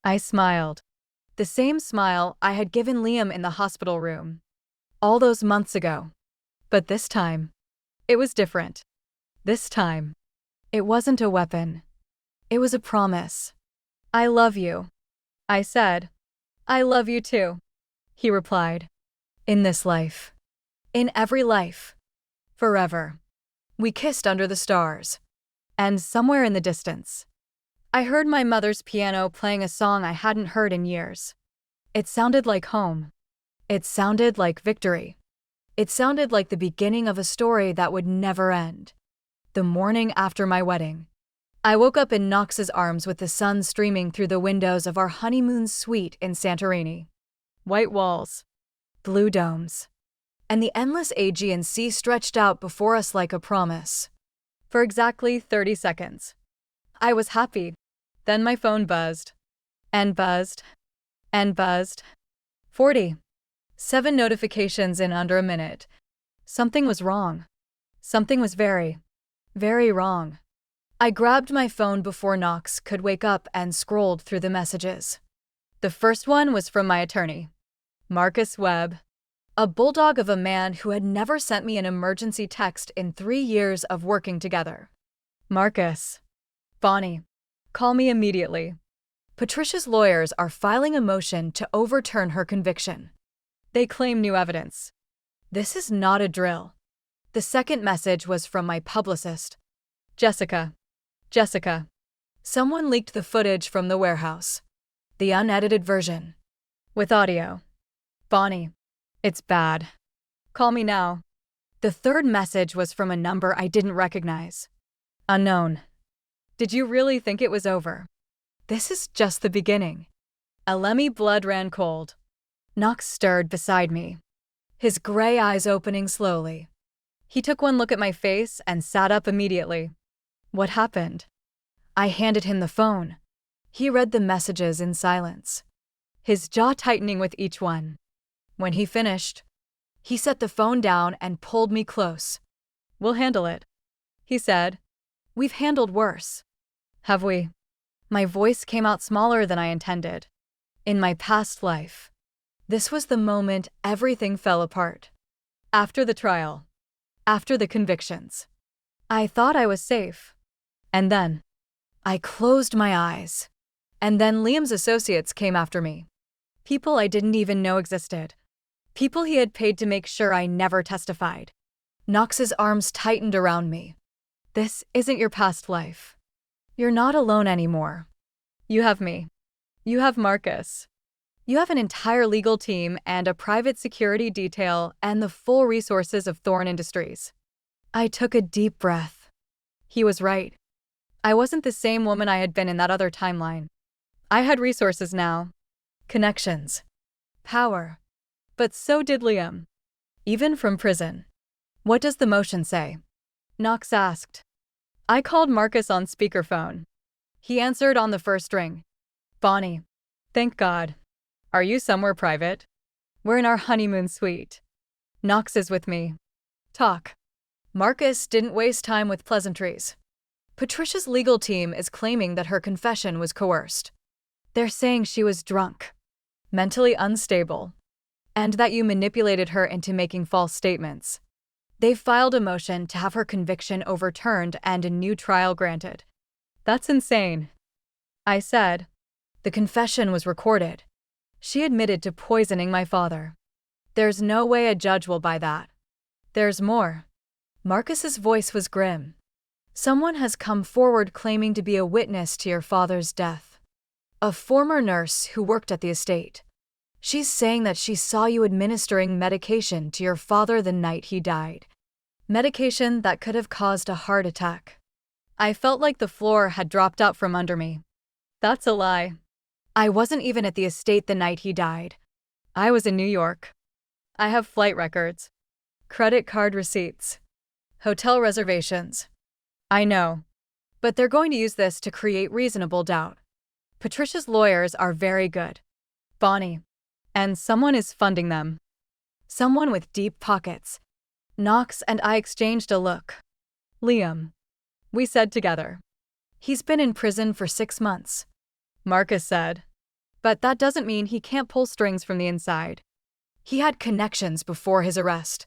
I smiled. The same smile I had given Liam in the hospital room. All those months ago. But this time, it was different. This time, it wasn't a weapon. It was a promise. I love you. I said, I love you too. He replied, in this life. In every life. Forever. We kissed under the stars. And somewhere in the distance, I heard my mother's piano playing a song I hadn't heard in years. It sounded like home. It sounded like victory. It sounded like the beginning of a story that would never end. The morning after my wedding, I woke up in Knox's arms with the sun streaming through the windows of our honeymoon suite in Santorini. White walls, blue domes, and the endless Aegean Sea stretched out before us like a promise. For exactly 30 seconds. I was happy. Then my phone buzzed. And buzzed. And buzzed. 47 notifications in under a minute. Something was wrong. Something was very, very wrong. I grabbed my phone before Knox could wake up and scrolled through the messages. The first one was from my attorney, Marcus Webb, a bulldog of a man who had never sent me an emergency text in 3 years of working together. Marcus. Bonnie. Call me immediately. Patricia's lawyers are filing a motion to overturn her conviction. They claim new evidence. This is not a drill. The second message was from my publicist, Jessica. Jessica. Someone leaked the footage from the warehouse. The unedited version. With audio. Bonnie. It's bad. Call me now. The third message was from a number I didn't recognize. Unknown. Did you really think it was over? This is just the beginning. Alemi blood ran cold. Knox stirred beside me, his gray eyes opening slowly. He took one look at my face and sat up immediately. What happened? I handed him the phone. He read the messages in silence, his jaw tightening with each one. When he finished, he set the phone down and pulled me close. We'll handle it, he said. We've handled worse. Have we? My voice came out smaller than I intended. In my past life, this was the moment everything fell apart. After the trial, after the convictions, I thought I was safe. And then, I closed my eyes. And then Liam's associates came after me. People I didn't even know existed. People he had paid to make sure I never testified. Knox's arms tightened around me. This isn't your past life. You're not alone anymore. You have me. You have Marcus. You have an entire legal team and a private security detail and the full resources of Thorn Industries. I took a deep breath. He was right. I wasn't the same woman I had been in that other timeline. I had resources now. Connections. Power. But so did Liam. Even from prison. What does the motion say? Knox asked. I called Marcus on speakerphone. He answered on the first ring. Bonnie. Thank God. Are you somewhere private? We're in our honeymoon suite. Knox is with me. Talk. Marcus didn't waste time with pleasantries. Patricia's legal team is claiming that her confession was coerced. They're saying she was drunk, mentally unstable, and that you manipulated her into making false statements. They've filed a motion to have her conviction overturned and a new trial granted. That's insane. I said. The confession was recorded. She admitted to poisoning my father. There's no way a judge will buy that. There's more. Marcus's voice was grim. Someone has come forward claiming to be a witness to your father's death. A former nurse who worked at the estate. She's saying that she saw you administering medication to your father the night he died. Medication that could have caused a heart attack. I felt like the floor had dropped out from under me. That's a lie. I wasn't even at the estate the night he died. I was in New York. I have flight records, credit card receipts, hotel reservations. I know. But they're going to use this to create reasonable doubt. Patricia's lawyers are very good. Bonnie. And someone is funding them. Someone with deep pockets. Knox and I exchanged a look. Liam. We said together. He's been in prison for 6 months. Marcus said. But that doesn't mean he can't pull strings from the inside. He had connections before his arrest.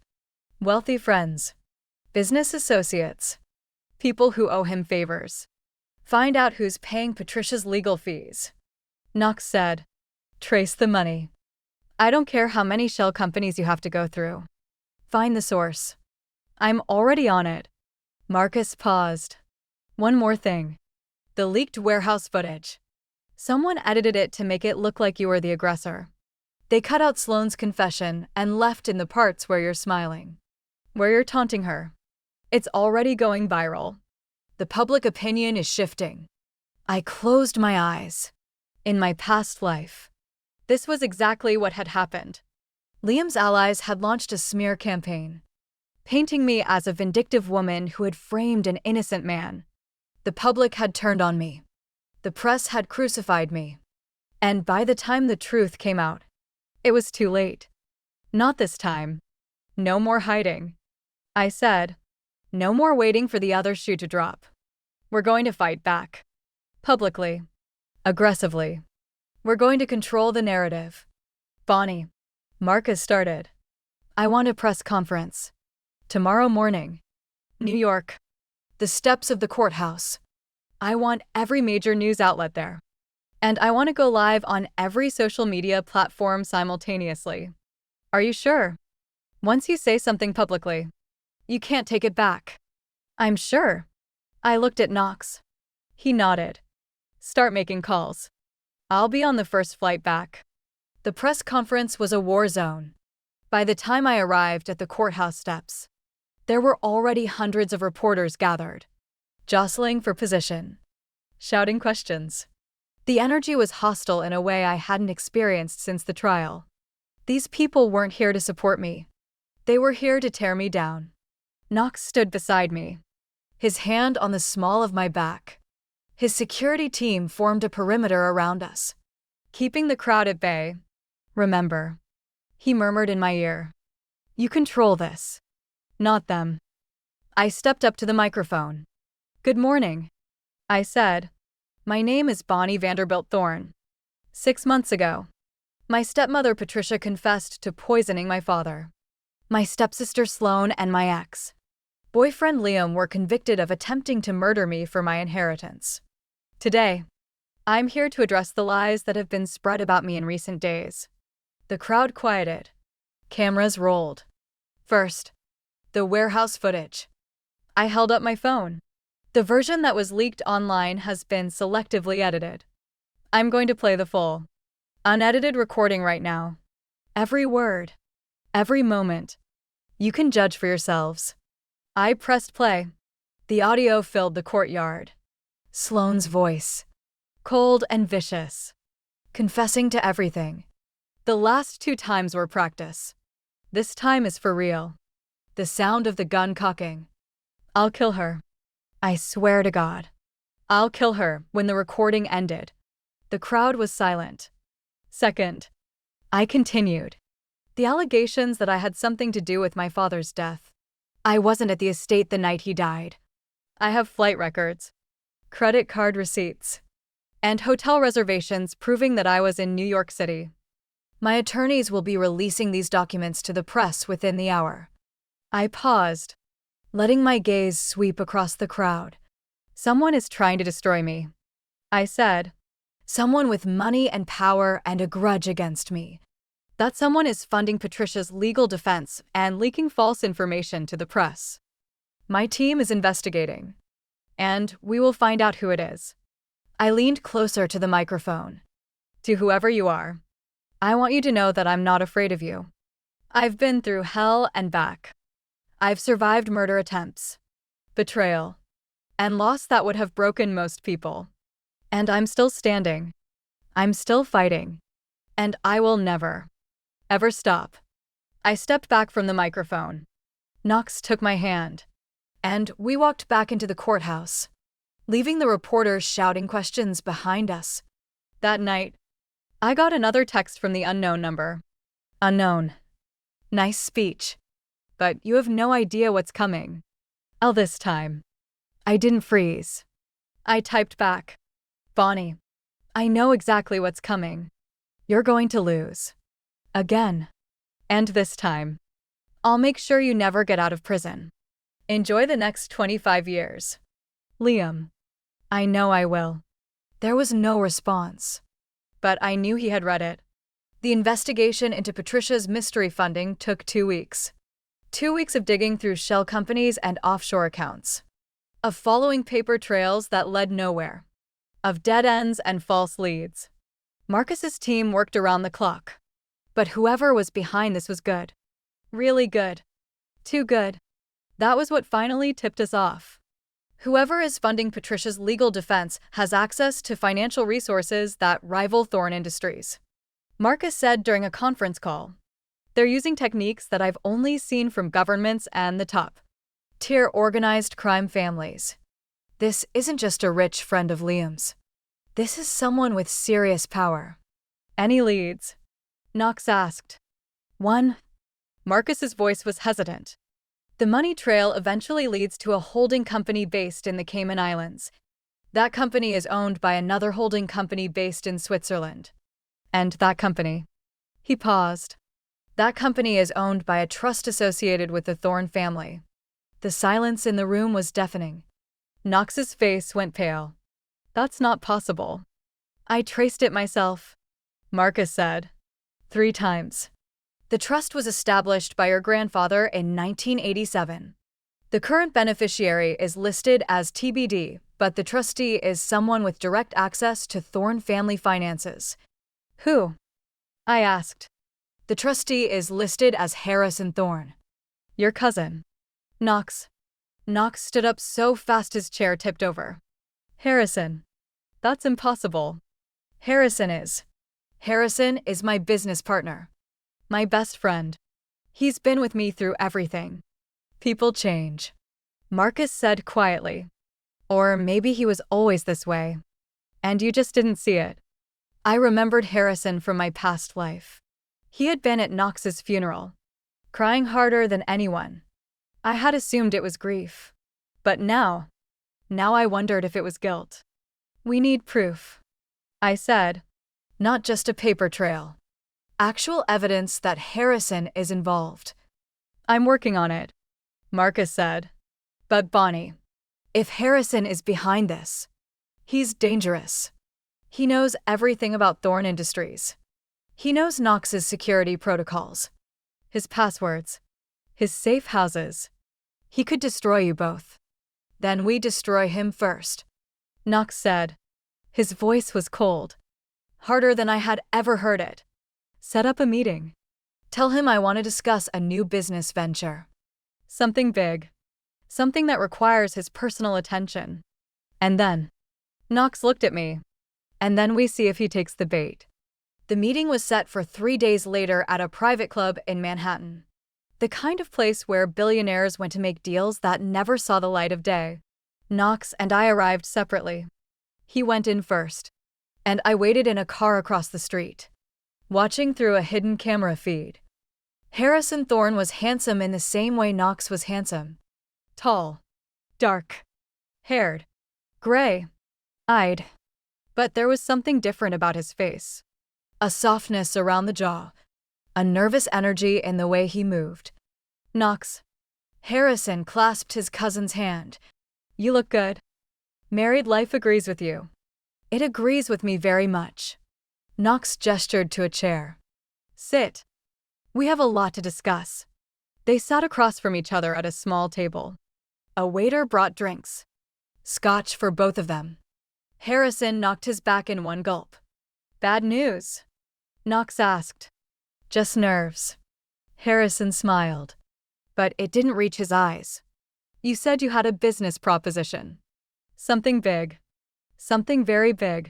Wealthy friends. Business associates. People who owe him favors. Find out who's paying Patricia's legal fees. Knox said. Trace the money. I don't care how many shell companies you have to go through. Find the source. I'm already on it. Marcus paused. One more thing. The leaked warehouse footage. Someone edited it to make it look like you were the aggressor. They cut out Sloane's confession and left in the parts where you're smiling. Where you're taunting her. It's already going viral. The public opinion is shifting. I closed my eyes. In my past life, this was exactly what had happened. Liam's allies had launched a smear campaign, painting me as a vindictive woman who had framed an innocent man. The public had turned on me. The press had crucified me. And by the time the truth came out, it was too late. Not this time. No more hiding. I said. No more waiting for the other shoe to drop. We're going to fight back. Publicly. Aggressively. We're going to control the narrative. Bonnie. Marcus started. I want a press conference. Tomorrow morning. New York. The steps of the courthouse. I want every major news outlet there. And I want to go live on every social media platform simultaneously. Are you sure? Once you say something publicly, you can't take it back. I'm sure. I looked at Knox. He nodded. Start making calls. I'll be on the first flight back. The press conference was a war zone. By the time I arrived at the courthouse steps, there were already hundreds of reporters gathered, jostling for position, shouting questions. The energy was hostile in a way I hadn't experienced since the trial. These people weren't here to support me. They were here to tear me down. Knox stood beside me, his hand on the small of my back. His security team formed a perimeter around us, keeping the crowd at bay. Remember, he murmured in my ear. You control this, not them. I stepped up to the microphone. Good morning, I said. My name is Bonnie Vanderbilt Thorne. 6 months ago, my stepmother Patricia confessed to poisoning my father. My stepsister Sloane and my ex-boyfriend Liam were convicted of attempting to murder me for my inheritance. Today, I'm here to address the lies that have been spread about me in recent days. The crowd quieted. Cameras rolled. First, the warehouse footage. I held up my phone. The version that was leaked online has been selectively edited. I'm going to play the full, unedited recording right now. Every word. Every moment. You can judge for yourselves. I pressed play. The audio filled the courtyard. Sloane's voice. Cold and vicious. Confessing to everything. The last 2 times were practice. This time is for real. the sound of the gun cocking. "I'll kill her. I swear to God. I'll kill her." When the recording ended, the crowd was silent. Second, I continued. The allegations that I had something to do with my father's death. I wasn't at the estate the night he died. I have flight records, credit card receipts, and hotel reservations proving that I was in New York City. My attorneys will be releasing these documents to the press within the hour. I paused, letting my gaze sweep across the crowd. Someone is trying to destroy me, I said. Someone with money and power and a grudge against me. That someone is funding Petricia's legal defense and leaking false information to the press. My team is investigating, and we will find out who it is. I leaned closer to the microphone. To whoever you are, I want you to know that I'm not afraid of you. I've been through hell and back. I've survived murder attempts, betrayal, and loss that would have broken most people. And I'm still standing. I'm still fighting. And I will never, ever stop. I stepped back from the microphone. Knox took my hand, and we walked back into the courthouse, leaving the reporters shouting questions behind us. That night, I got another text from the unknown number. "Unknown. Nice speech, but you have no idea what's coming." This time, I didn't freeze. I typed back, "Bonnie, I know exactly what's coming. You're going to lose. Again. And this time, I'll make sure you never get out of prison. Enjoy the next 25 years. Liam." "I know I will." There was no response, but I knew he had read it. The investigation into Petricia's mystery funding took 2 weeks. 2 weeks of digging through shell companies and offshore accounts, of following paper trails that led nowhere, of dead ends and false leads. Marcus's team worked around the clock. But whoever was behind this was good. Really good. Too good. That was what finally tipped us off. Whoever is funding Petricia's legal defense has access to financial resources that rival Thorn Industries. Marcus said during a conference call, "They're using techniques that I've only seen from governments and the top-tier organized crime families. This isn't just a rich friend of Liam's. This is someone with serious power." "Any leads?" Knox asked. "One." Marcus's voice was hesitant. "The money trail eventually leads to a holding company based in the Cayman Islands. That company is owned by another holding company based in Switzerland. And that company..." He paused. "That company is owned by a trust associated with the Thorn family." The silence in the room was deafening. Knox's face went pale. "That's not possible." "I traced it myself," Marcus said. 3 times. The trust was established by your grandfather in 1987. The current beneficiary is listed as TBD, but the trustee is someone with direct access to Thorn family finances. "Who?" I asked. "The trustee is listed as Harrison Thorn. Your cousin." Knox stood up so fast his chair tipped over. "Harrison? That's impossible." Harrison is my business partner. My best friend. He's been with me through everything." "People change," Marcus said quietly. "Or maybe he was always this way, and you just didn't see it." I remembered Harrison from my past life. He had been at Knox's funeral, crying harder than anyone. I had assumed it was grief. But now I wondered if it was guilt. "We need proof," I said. "Not just a paper trail. Actual evidence that Harrison is involved." "I'm working on it," Marcus said. "But Bonnie, if Harrison is behind this, he's dangerous. He knows everything about Thorn Industries. He knows Knox's security protocols, his passwords, his safe houses. He could destroy you both. Then we destroy him first," Knox said. His voice was cold, harder than I had ever heard it. "Set up a meeting. Tell him I want to discuss a new business venture. Something big. Something that requires his personal attention. And then..." Knox looked at me. "And then we see if he takes the bait." The meeting was set for 3 days later at a private club in Manhattan. The kind of place where billionaires went to make deals that never saw the light of day. Knox and I arrived separately. He went in first, and I waited in a car across the street, watching through a hidden camera feed. Harrison Thorne was handsome in the same way Knox was handsome. Tall, dark, haired, gray-eyed. But there was something different about his face. A softness around the jaw, a nervous energy in the way he moved. Knox. Harrison clasped his cousin's hand. You look good. Married life agrees with you. It agrees with me very much. Knox gestured to a chair. Sit. We have a lot to discuss. They sat across from each other at a small table. A waiter brought drinks. Scotch for both of them. Harrison knocked his back in one gulp. Bad news? Knox asked. Just nerves. Harrison smiled. But it didn't reach his eyes. You said you had a business proposition. Something big. Something very big.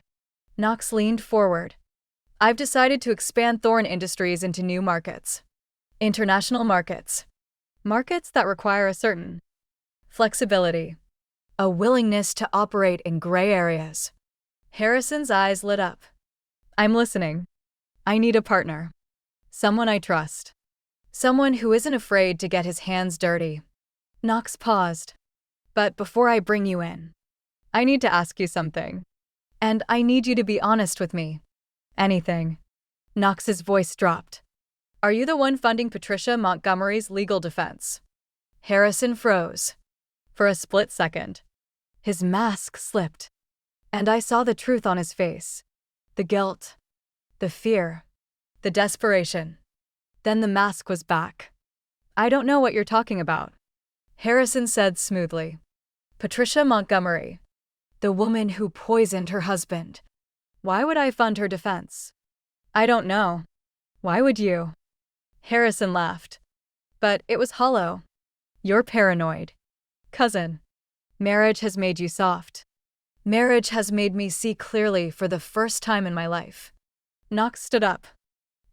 Knox leaned forward. I've decided to expand Thorne Industries into new markets. International markets. Markets that require a certain flexibility. A willingness to operate in gray areas. Harrison's eyes lit up. I'm listening. I need a partner. Someone I trust. Someone who isn't afraid to get his hands dirty. Knox paused. But before I bring you in, I need to ask you something. And I need you to be honest with me. Anything. Knox's voice dropped. Are you the one funding Patricia Montgomery's legal defense? Harrison froze. For a split second. His mask slipped. And I saw the truth on his face. The guilt. The fear. The desperation. Then the mask was back. I don't know what you're talking about. Harrison said smoothly. Patricia Montgomery. The woman who poisoned her husband. Why would I fund her defense? I don't know. Why would you? Harrison laughed. But it was hollow. You're paranoid. Cousin. Marriage has made you soft. Marriage has made me see clearly for the first time in my life. Knox stood up.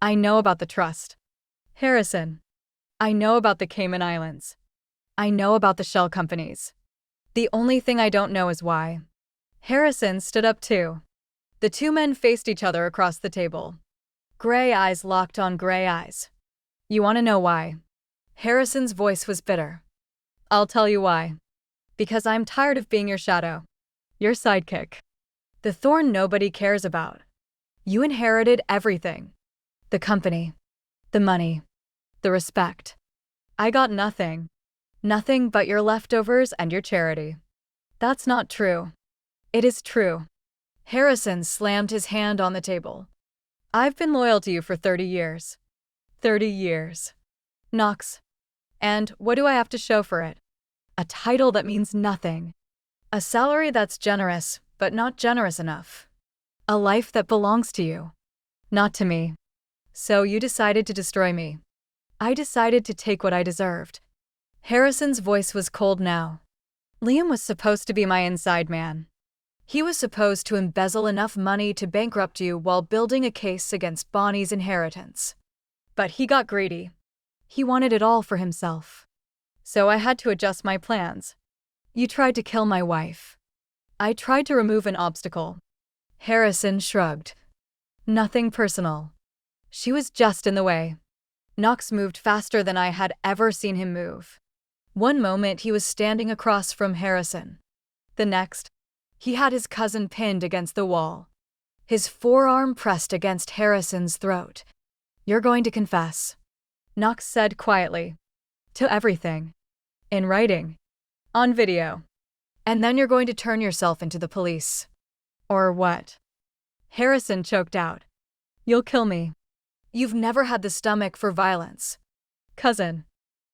I know about the trust. Harrison. I know about the Cayman Islands. I know about the shell companies. The only thing I don't know is why. Harrison stood up too. The two men faced each other across the table. Gray eyes locked on gray eyes. You want to know why? Harrison's voice was bitter. I'll tell you why. Because I'm tired of being your shadow. Your sidekick. The Thorne nobody cares about. You inherited everything. The company. The money. The respect. I got nothing. Nothing but your leftovers and your charity. That's not true. It is true. Harrison slammed his hand on the table. I've been loyal to you for 30 years. 30 years. Knox. And what do I have to show for it? A title that means nothing. A salary that's generous, but not generous enough. A life that belongs to you. Not to me. So you decided to destroy me. I decided to take what I deserved. Harrison's voice was cold now. Liam was supposed to be my inside man. He was supposed to embezzle enough money to bankrupt you while building a case against Bonnie's inheritance. But he got greedy. He wanted it all for himself. So I had to adjust my plans. You tried to kill my wife. I tried to remove an obstacle. Harrison shrugged. Nothing personal. She was just in the way. Knox moved faster than I had ever seen him move. One moment he was standing across from Harrison. The next, he had his cousin pinned against the wall. His forearm pressed against Harrison's throat. You're going to confess. Knox said quietly. To everything. In writing. On video. And then you're going to turn yourself into the police. Or what? Harrison choked out. You'll kill me. You've never had the stomach for violence. Cousin.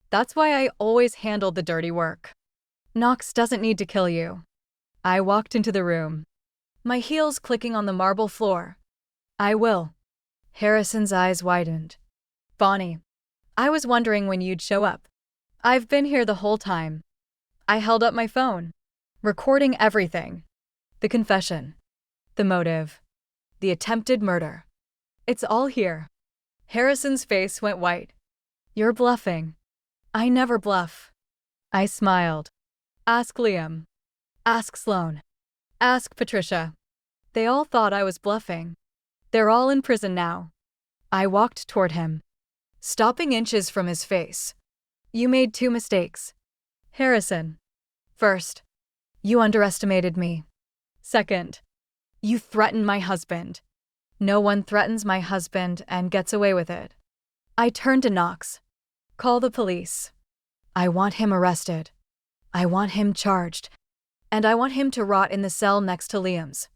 That's why I always handled the dirty work. Knox doesn't need to kill you. I walked into the room. My heels clicking on the marble floor. I will. Harrison's eyes widened. Bonnie. I was wondering when you'd show up. I've been here the whole time. I held up my phone. Recording everything. The confession. The motive. The attempted murder. It's all here. Harrison's face went white. You're bluffing. I never bluff. I smiled. Ask Liam. Ask Sloane. Ask Patricia. They all thought I was bluffing. They're all in prison now. I walked toward him, stopping inches from his face. You made two mistakes, Harrison. First, you underestimated me. Second, you threatened my husband. No one threatens my husband and gets away with it. I turned to Knox. Call the police. I want him arrested. I want him charged. And I want him to rot in the cell next to Liam's.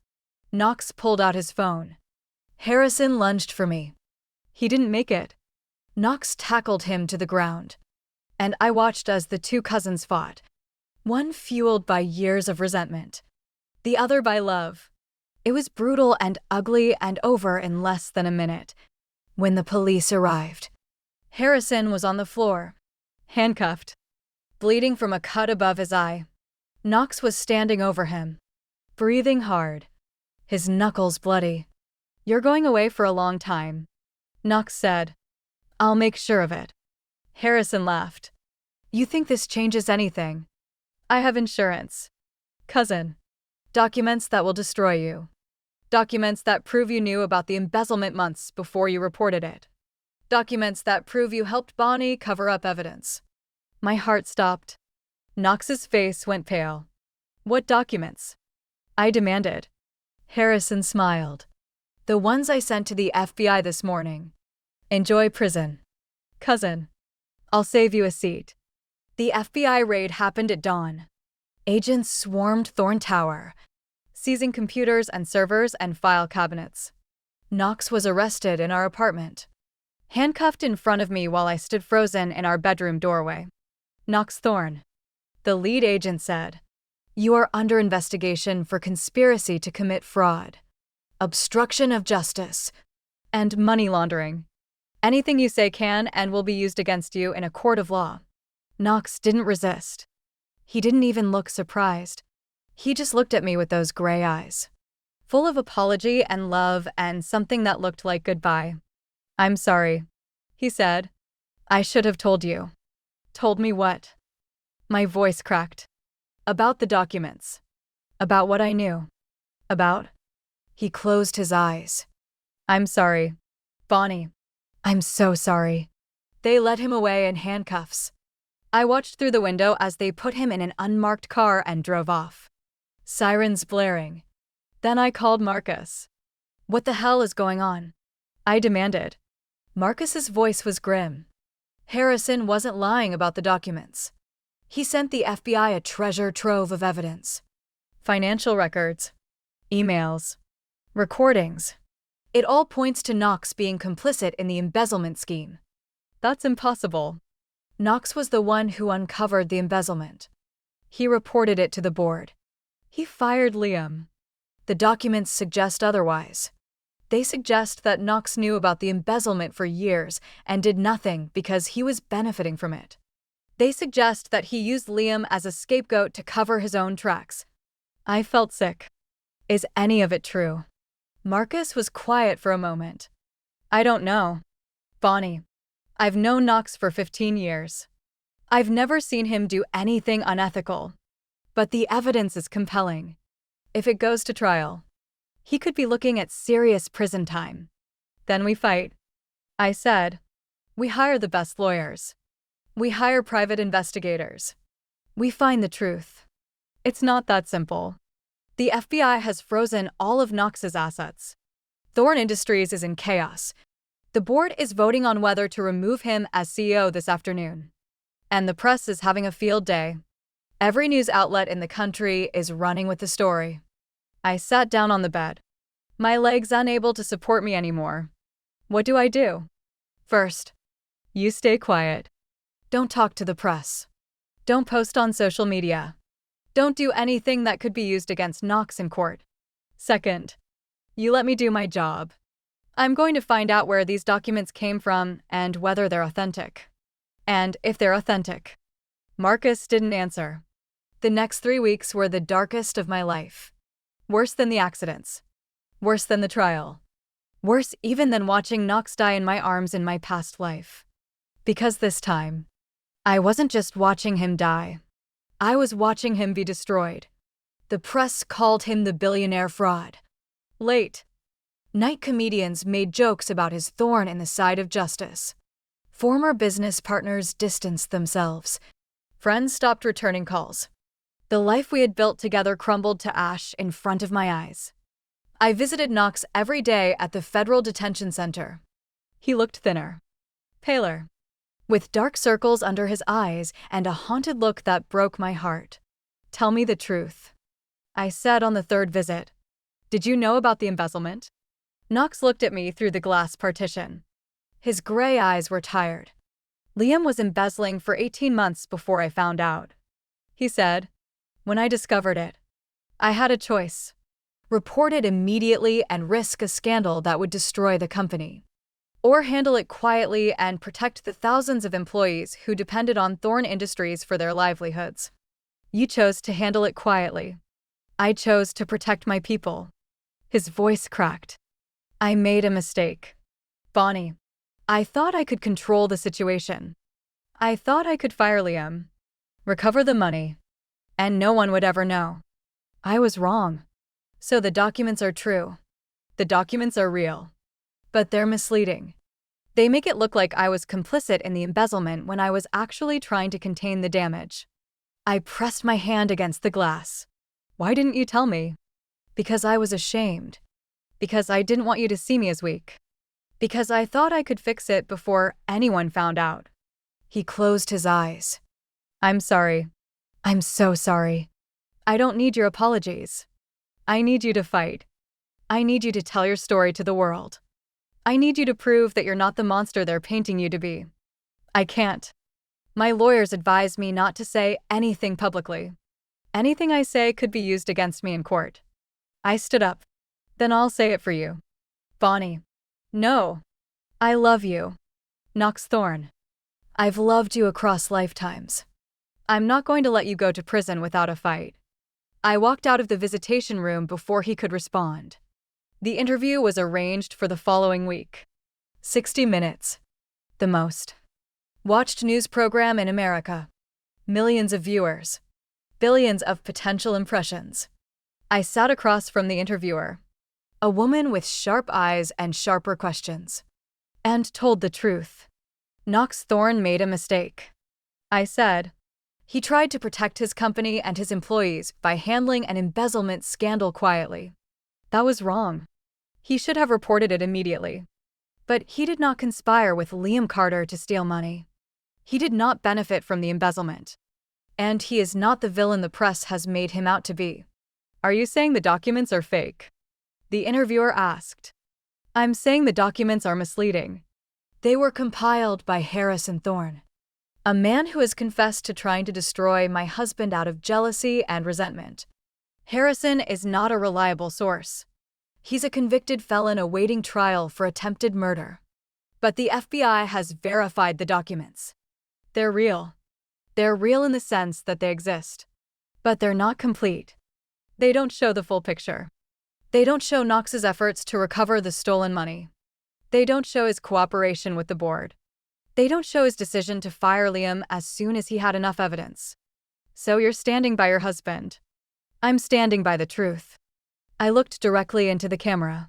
Knox pulled out his phone. Harrison lunged for me. He didn't make it. Knox tackled him to the ground. And I watched as the two cousins fought, one fueled by years of resentment, the other by love. It was brutal and ugly and over in less than a minute. When the police arrived, Harrison was on the floor, handcuffed, bleeding from a cut above his eye. Knox was standing over him, breathing hard, his knuckles bloody. You're going away for a long time, Knox said. I'll make sure of it. Harrison laughed. You think this changes anything? I have insurance. Cousin. Documents that will destroy you. Documents that prove you knew about the embezzlement months before you reported it. Documents that prove you helped Bonnie cover up evidence. My heart stopped. Knox's face went pale. What documents? I demanded. Harrison smiled. The ones I sent to the FBI this morning. Enjoy prison. Cousin. I'll save you a seat. The FBI raid happened at dawn. Agents swarmed Thorn Tower, seizing computers and servers and file cabinets. Knox was arrested in our apartment, handcuffed in front of me while I stood frozen in our bedroom doorway. Knox Thorn. The lead agent said, You are under investigation for conspiracy to commit fraud, obstruction of justice, and money laundering. Anything you say can and will be used against you in a court of law. Knox didn't resist. He didn't even look surprised. He just looked at me with those gray eyes, full of apology and love and something that looked like goodbye. I'm sorry, he said. I should have told you. Told me what? My voice cracked. About the documents. About what I knew. About? He closed his eyes. I'm sorry, Bonnie. I'm so sorry. They led him away in handcuffs. I watched through the window as they put him in an unmarked car and drove off. Sirens blaring. Then I called Marcus. What the hell is going on? I demanded. Marcus's voice was grim. Harrison wasn't lying about the documents. He sent the FBI a treasure trove of evidence. Financial records. Emails. Recordings. It all points to Knox being complicit in the embezzlement scheme. That's impossible. Knox was the one who uncovered the embezzlement. He reported it to the board. He fired Liam. The documents suggest otherwise. They suggest that Knox knew about the embezzlement for years and did nothing because he was benefiting from it. They suggest that he used Liam as a scapegoat to cover his own tracks. I felt sick. Is any of it true? Marcus was quiet for a moment. I don't know. Bonnie. I've known Knox for 15 years. I've never seen him do anything unethical. But the evidence is compelling. If it goes to trial, he could be looking at serious prison time. Then we fight. I said, we hire the best lawyers. We hire private investigators. We find the truth. It's not that simple. The FBI has frozen all of Knox's assets. Thorn Industries is in chaos. The board is voting on whether to remove him as CEO this afternoon. And the press is having a field day. Every news outlet in the country is running with the story. I sat down on the bed, my legs unable to support me anymore. What do I do? First, you stay quiet. Don't talk to the press. Don't post on social media. Don't do anything that could be used against Knox in court. Second, you let me do my job. I'm going to find out where these documents came from and whether they're authentic. And if they're authentic. Marcus didn't answer. The next 3 weeks were the darkest of my life. Worse than the accidents. Worse than the trial. Worse even than watching Knox die in my arms in my past life. Because this time, I wasn't just watching him die. I was watching him be destroyed. The press called him the billionaire fraud. Late night comedians made jokes about his thorn in the side of justice. Former business partners distanced themselves. Friends stopped returning calls. The life we had built together crumbled to ash in front of my eyes. I visited Knox every day at the Federal Detention Center. He looked thinner, paler, with dark circles under his eyes and a haunted look that broke my heart. "Tell me the truth," I said on the third visit. "Did you know about the embezzlement?" Knox looked at me through the glass partition. His gray eyes were tired. "Liam was embezzling for 18 months before I found out," he said. "When I discovered it, I had a choice. Report it immediately and risk a scandal that would destroy the company, or handle it quietly and protect the thousands of employees who depended on Thorn Industries for their livelihoods. You chose to handle it quietly. I chose to protect my people." His voice cracked. "I made a mistake, Bonnie. I thought I could control the situation. I thought I could fire Liam, recover the money, and no one would ever know. I was wrong. So the documents are true. The documents are real. But they're misleading. They make it look like I was complicit in the embezzlement when I was actually trying to contain the damage." I pressed my hand against the glass. "Why didn't you tell me?" "Because I was ashamed. Because I didn't want you to see me as weak. Because I thought I could fix it before anyone found out." He closed his eyes. "I'm sorry. I'm so sorry. I don't need your apologies. I need you to fight. I need you to tell your story to the world. I need you to prove that you're not the monster they're painting you to be. I can't. My lawyers advised me not to say anything publicly. Anything I say could be used against me in court." I stood up. "Then I'll say it for you. Bonnie. No. I love you. Knox Thorn. I've loved you across lifetimes. I'm not going to let you go to prison without a fight." I walked out of the visitation room before he could respond. The interview was arranged for the following week. 60 minutes. The most watched news program in America. Millions of viewers. Billions of potential impressions. I sat across from the interviewer, a woman with sharp eyes and sharper questions, and told the truth. "Knox Thorn made a mistake," I said. "He tried to protect his company and his employees by handling an embezzlement scandal quietly. That was wrong. He should have reported it immediately. But he did not conspire with Liam Carter to steal money. He did not benefit from the embezzlement. And he is not the villain the press has made him out to be." "Are you saying the documents are fake?" the interviewer asked. "I'm saying the documents are misleading. They were compiled by Harrison Thorn, a man who has confessed to trying to destroy my husband out of jealousy and resentment. Harrison is not a reliable source. He's a convicted felon awaiting trial for attempted murder. But the FBI has verified the documents. They're real. They're real in the sense that they exist. But they're not complete. They don't show the full picture. They don't show Knox's efforts to recover the stolen money. They don't show his cooperation with the board. They don't show his decision to fire Liam as soon as he had enough evidence. So you're standing by your husband. I'm standing by the truth." I looked directly into the camera.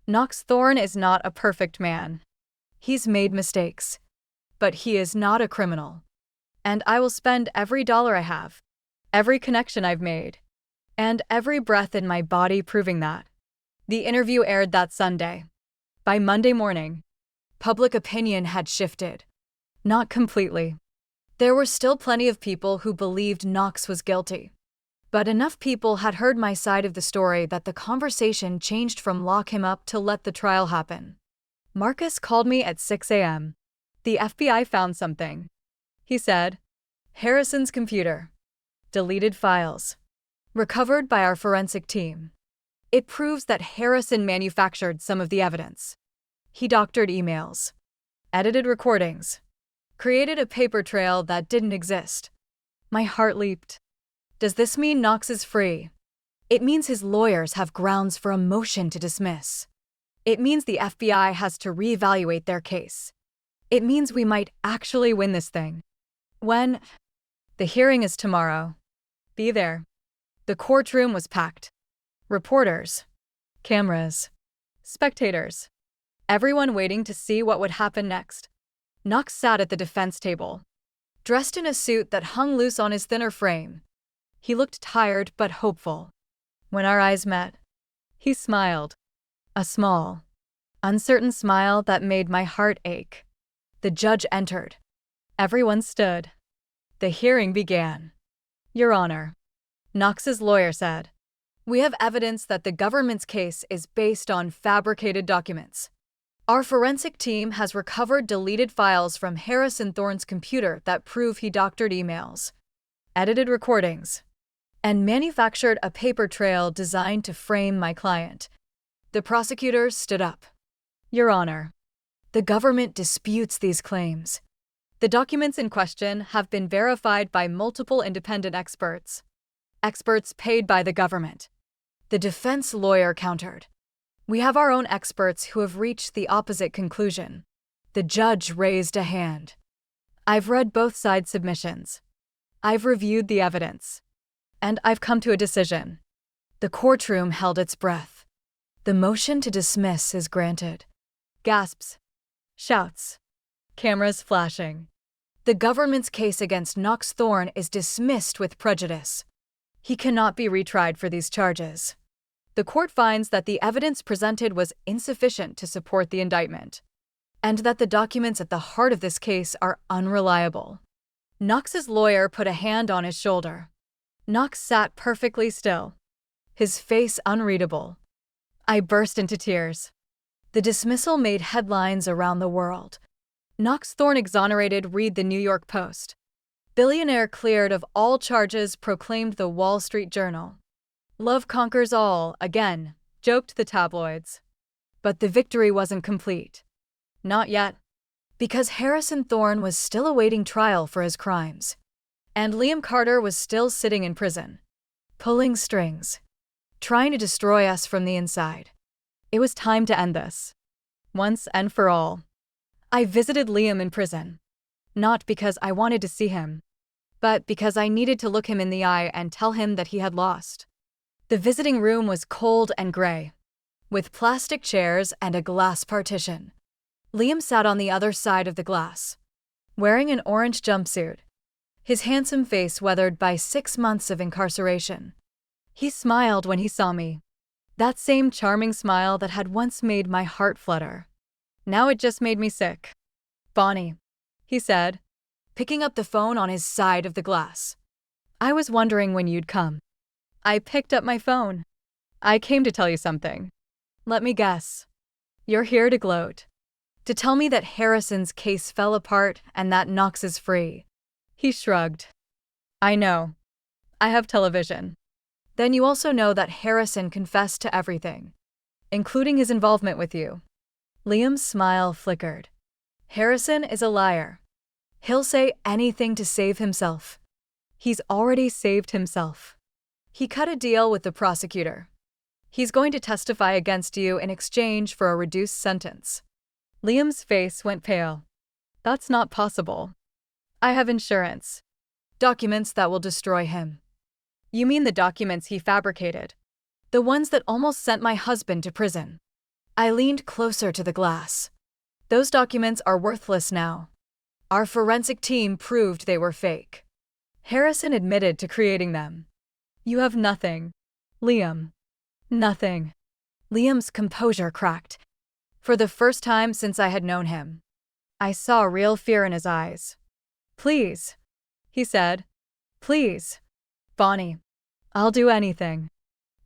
Knox Thorn is not a perfect man. He's made mistakes. But he is not a criminal. And I will spend every dollar I have, every connection I've made, and every breath in my body proving that. The interview aired that Sunday. By Monday morning, public opinion had shifted. Not completely. There were still plenty of people who believed Knox was guilty. But enough people had heard my side of the story that the conversation changed from lock him up to let the trial happen. Marcus called me at 6 a.m. "The FBI found something," he said. "Harrison's computer. Deleted files. Recovered by our forensic team. It proves that Harrison manufactured some of the evidence. He doctored emails, edited recordings, created a paper trail that didn't exist." My heart leaped. Does this mean Knox is free? It means his lawyers have grounds for a motion to dismiss. It means the FBI has to reevaluate their case. It means we might actually win this thing. When? The hearing is tomorrow. Be there. The courtroom was packed. Reporters, cameras, spectators, everyone waiting to see what would happen next. Knox sat at the defense table, dressed in a suit that hung loose on his thinner frame. He looked tired but hopeful. When our eyes met, he smiled. A small, uncertain smile that made my heart ache. The judge entered. Everyone stood. The hearing began. Your Honor, Knox's lawyer said, we have evidence that the government's case is based on fabricated documents. Our forensic team has recovered deleted files from Harrison Thorne's computer that prove he doctored emails, edited recordings, and manufactured a paper trail designed to frame my client. The prosecutor stood up. Your Honor, the government disputes these claims. The documents in question have been verified by multiple independent experts paid by the government. The defense lawyer countered. We have our own experts who have reached the opposite conclusion. The judge raised a hand. I've read both sides' submissions. I've reviewed the evidence. And I've come to a decision. The courtroom held its breath. The motion to dismiss is granted. Gasps. Shouts. Cameras flashing. The government's case against Knox Thorne is dismissed with prejudice. He cannot be retried for these charges. The court finds that the evidence presented was insufficient to support the indictment, and that the documents at the heart of this case are unreliable. Knox's lawyer put a hand on his shoulder. Knox sat perfectly still, his face unreadable. I burst into tears. The dismissal made headlines around the world. Knox Thorne exonerated, read the New York Post. Billionaire cleared of all charges, proclaimed the Wall Street Journal. Love conquers all, again, joked the tabloids. But the victory wasn't complete. Not yet. Because Harrison Thorne was still awaiting trial for his crimes. And Liam Carter was still sitting in prison, pulling strings, trying to destroy us from the inside. It was time to end this. Once and for all. I visited Liam in prison. Not because I wanted to see him, but because I needed to look him in the eye and tell him that he had lost. The visiting room was cold and gray, with plastic chairs and a glass partition. Liam sat on the other side of the glass, wearing an orange jumpsuit, his handsome face weathered by 6 months of incarceration. He smiled when he saw me, that same charming smile that had once made my heart flutter. Now it just made me sick. Bonnie, he said, picking up the phone on his side of the glass. I was wondering when you'd come. I picked up my phone. I came to tell you something. Let me guess. You're here to gloat. To tell me that Harrison's case fell apart and that Knox is free. He shrugged. I know. I have television. Then you also know that Harrison confessed to everything, including his involvement with you. Liam's smile flickered. Harrison is a liar. He'll say anything to save himself. He's already saved himself. He cut a deal with the prosecutor. He's going to testify against you in exchange for a reduced sentence. Liam's face went pale. That's not possible. I have insurance. Documents that will destroy him. You mean the documents he fabricated? The ones that almost sent my husband to prison. I leaned closer to the glass. Those documents are worthless now. Our forensic team proved they were fake. Harrison admitted to creating them. You have nothing, Liam. Nothing. Liam's composure cracked. For the first time since I had known him, I saw real fear in his eyes. Please, he said. Please. Bonnie, I'll do anything.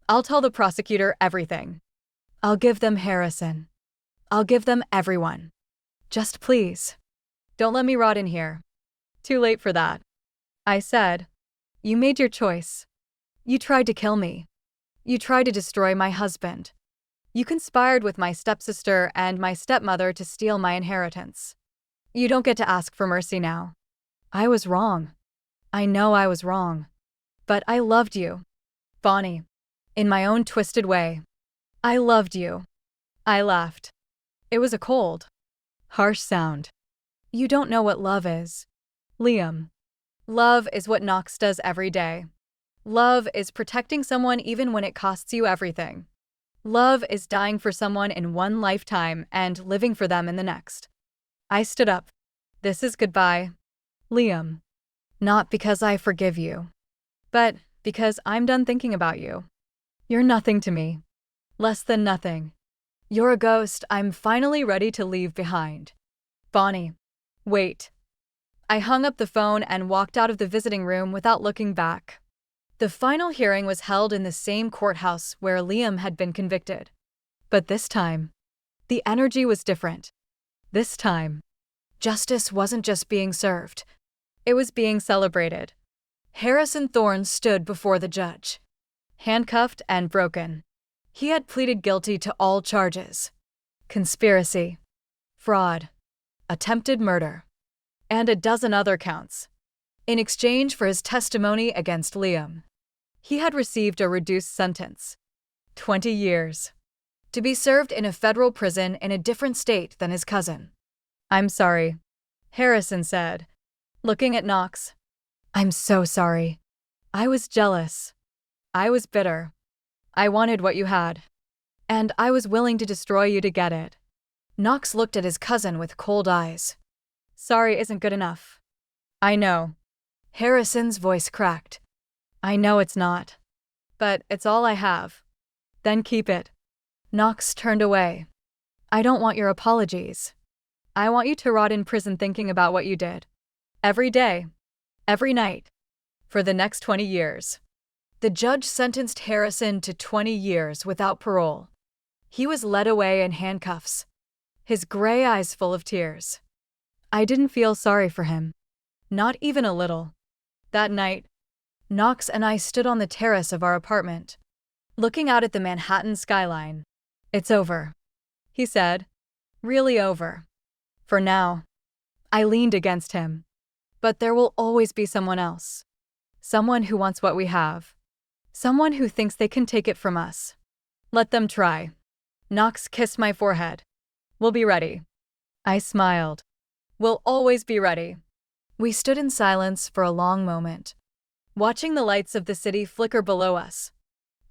I'll tell the prosecutor everything. I'll give them Harrison. I'll give them everyone. Just please. Don't let me rot in here. Too late for that. I said. You made your choice. You tried to kill me. You tried to destroy my husband. You conspired with my stepsister and my stepmother to steal my inheritance. You don't get to ask for mercy now. I was wrong. I know I was wrong. But I loved you, Bonnie, in my own twisted way. I loved you. I laughed. It was a cold, harsh sound. You don't know what love is, Liam. Love is what Knox does every day. Love is protecting someone even when it costs you everything. Love is dying for someone in one lifetime and living for them in the next. I stood up. This is goodbye, Liam. Not because I forgive you, but because I'm done thinking about you. You're nothing to me. Less than nothing. You're a ghost I'm finally ready to leave behind. Bonnie. Wait. I hung up the phone and walked out of the visiting room without looking back. The final hearing was held in the same courthouse where Liam had been convicted. But this time, the energy was different. This time, justice wasn't just being served. It was being celebrated. Harrison Thorne stood before the judge. Handcuffed and broken. He had pleaded guilty to all charges. Conspiracy, fraud, attempted murder, and a dozen other counts. In exchange for his testimony against Liam, he had received a reduced sentence. 20 years. To be served in a federal prison in a different state than his cousin. I'm sorry, Harrison said, looking at Knox. I'm so sorry. I was jealous. I was bitter. I wanted what you had. And I was willing to destroy you to get it. Knox looked at his cousin with cold eyes. Sorry isn't good enough. I know. Harrison's voice cracked. I know it's not. But it's all I have. Then keep it. Knox turned away. I don't want your apologies. I want you to rot in prison thinking about what you did. Every day. Every night. For the next 20 years. The judge sentenced Harrison to 20 years without parole. He was led away in handcuffs, his gray eyes full of tears. I didn't feel sorry for him. Not even a little. That night, Knox and I stood on the terrace of our apartment, looking out at the Manhattan skyline. It's over, he said. Really over. For now. I leaned against him. But there will always be someone else. Someone who wants what we have. Someone who thinks they can take it from us. Let them try. Knox kissed my forehead. We'll be ready. I smiled. We'll always be ready. We stood in silence for a long moment, watching the lights of the city flicker below us.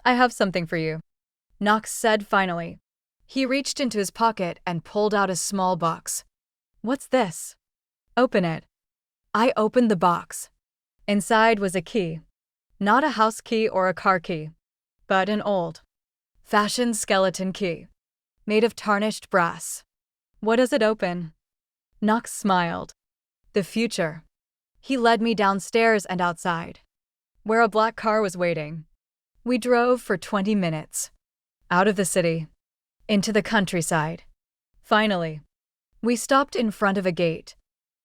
I have something for you, Knox said finally. He reached into his pocket and pulled out a small box. What's this? Open it. I opened the box. Inside was a key. Not a house key or a car key, but an old-fashioned skeleton key, made of tarnished brass. What does it open? Knox smiled. The future. He led me downstairs and outside, where a black car was waiting. We drove for 20 minutes. Out of the city. Into the countryside. Finally, we stopped in front of a gate.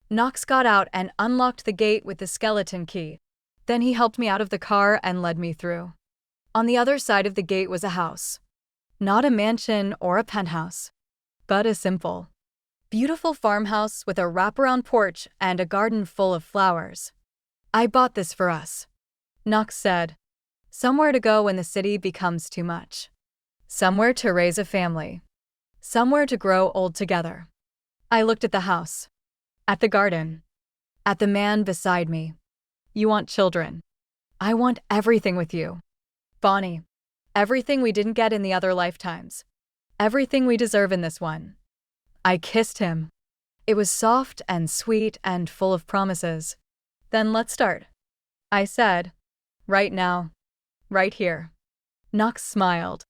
Knox got out and unlocked the gate with the skeleton key. Then he helped me out of the car and led me through. On the other side of the gate was a house. Not a mansion or a penthouse, but a simple, beautiful farmhouse with a wraparound porch and a garden full of flowers. I bought this for us, Knox said. Somewhere to go when the city becomes too much. Somewhere to raise a family. Somewhere to grow old together. I looked at the house. At the garden. At the man beside me. You want children. I want everything with you. Bonnie. Everything we didn't get in the other lifetimes. Everything we deserve in this one. I kissed him. It was soft and sweet and full of promises. Then let's start, I said. Right now. Right here. Knox smiled.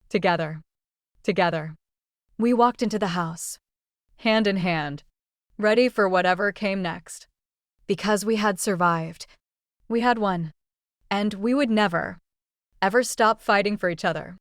Together. Together. We walked into the house. Hand in hand. Ready for whatever came next. Because we had survived. We had won. And we would never, ever stop fighting for each other.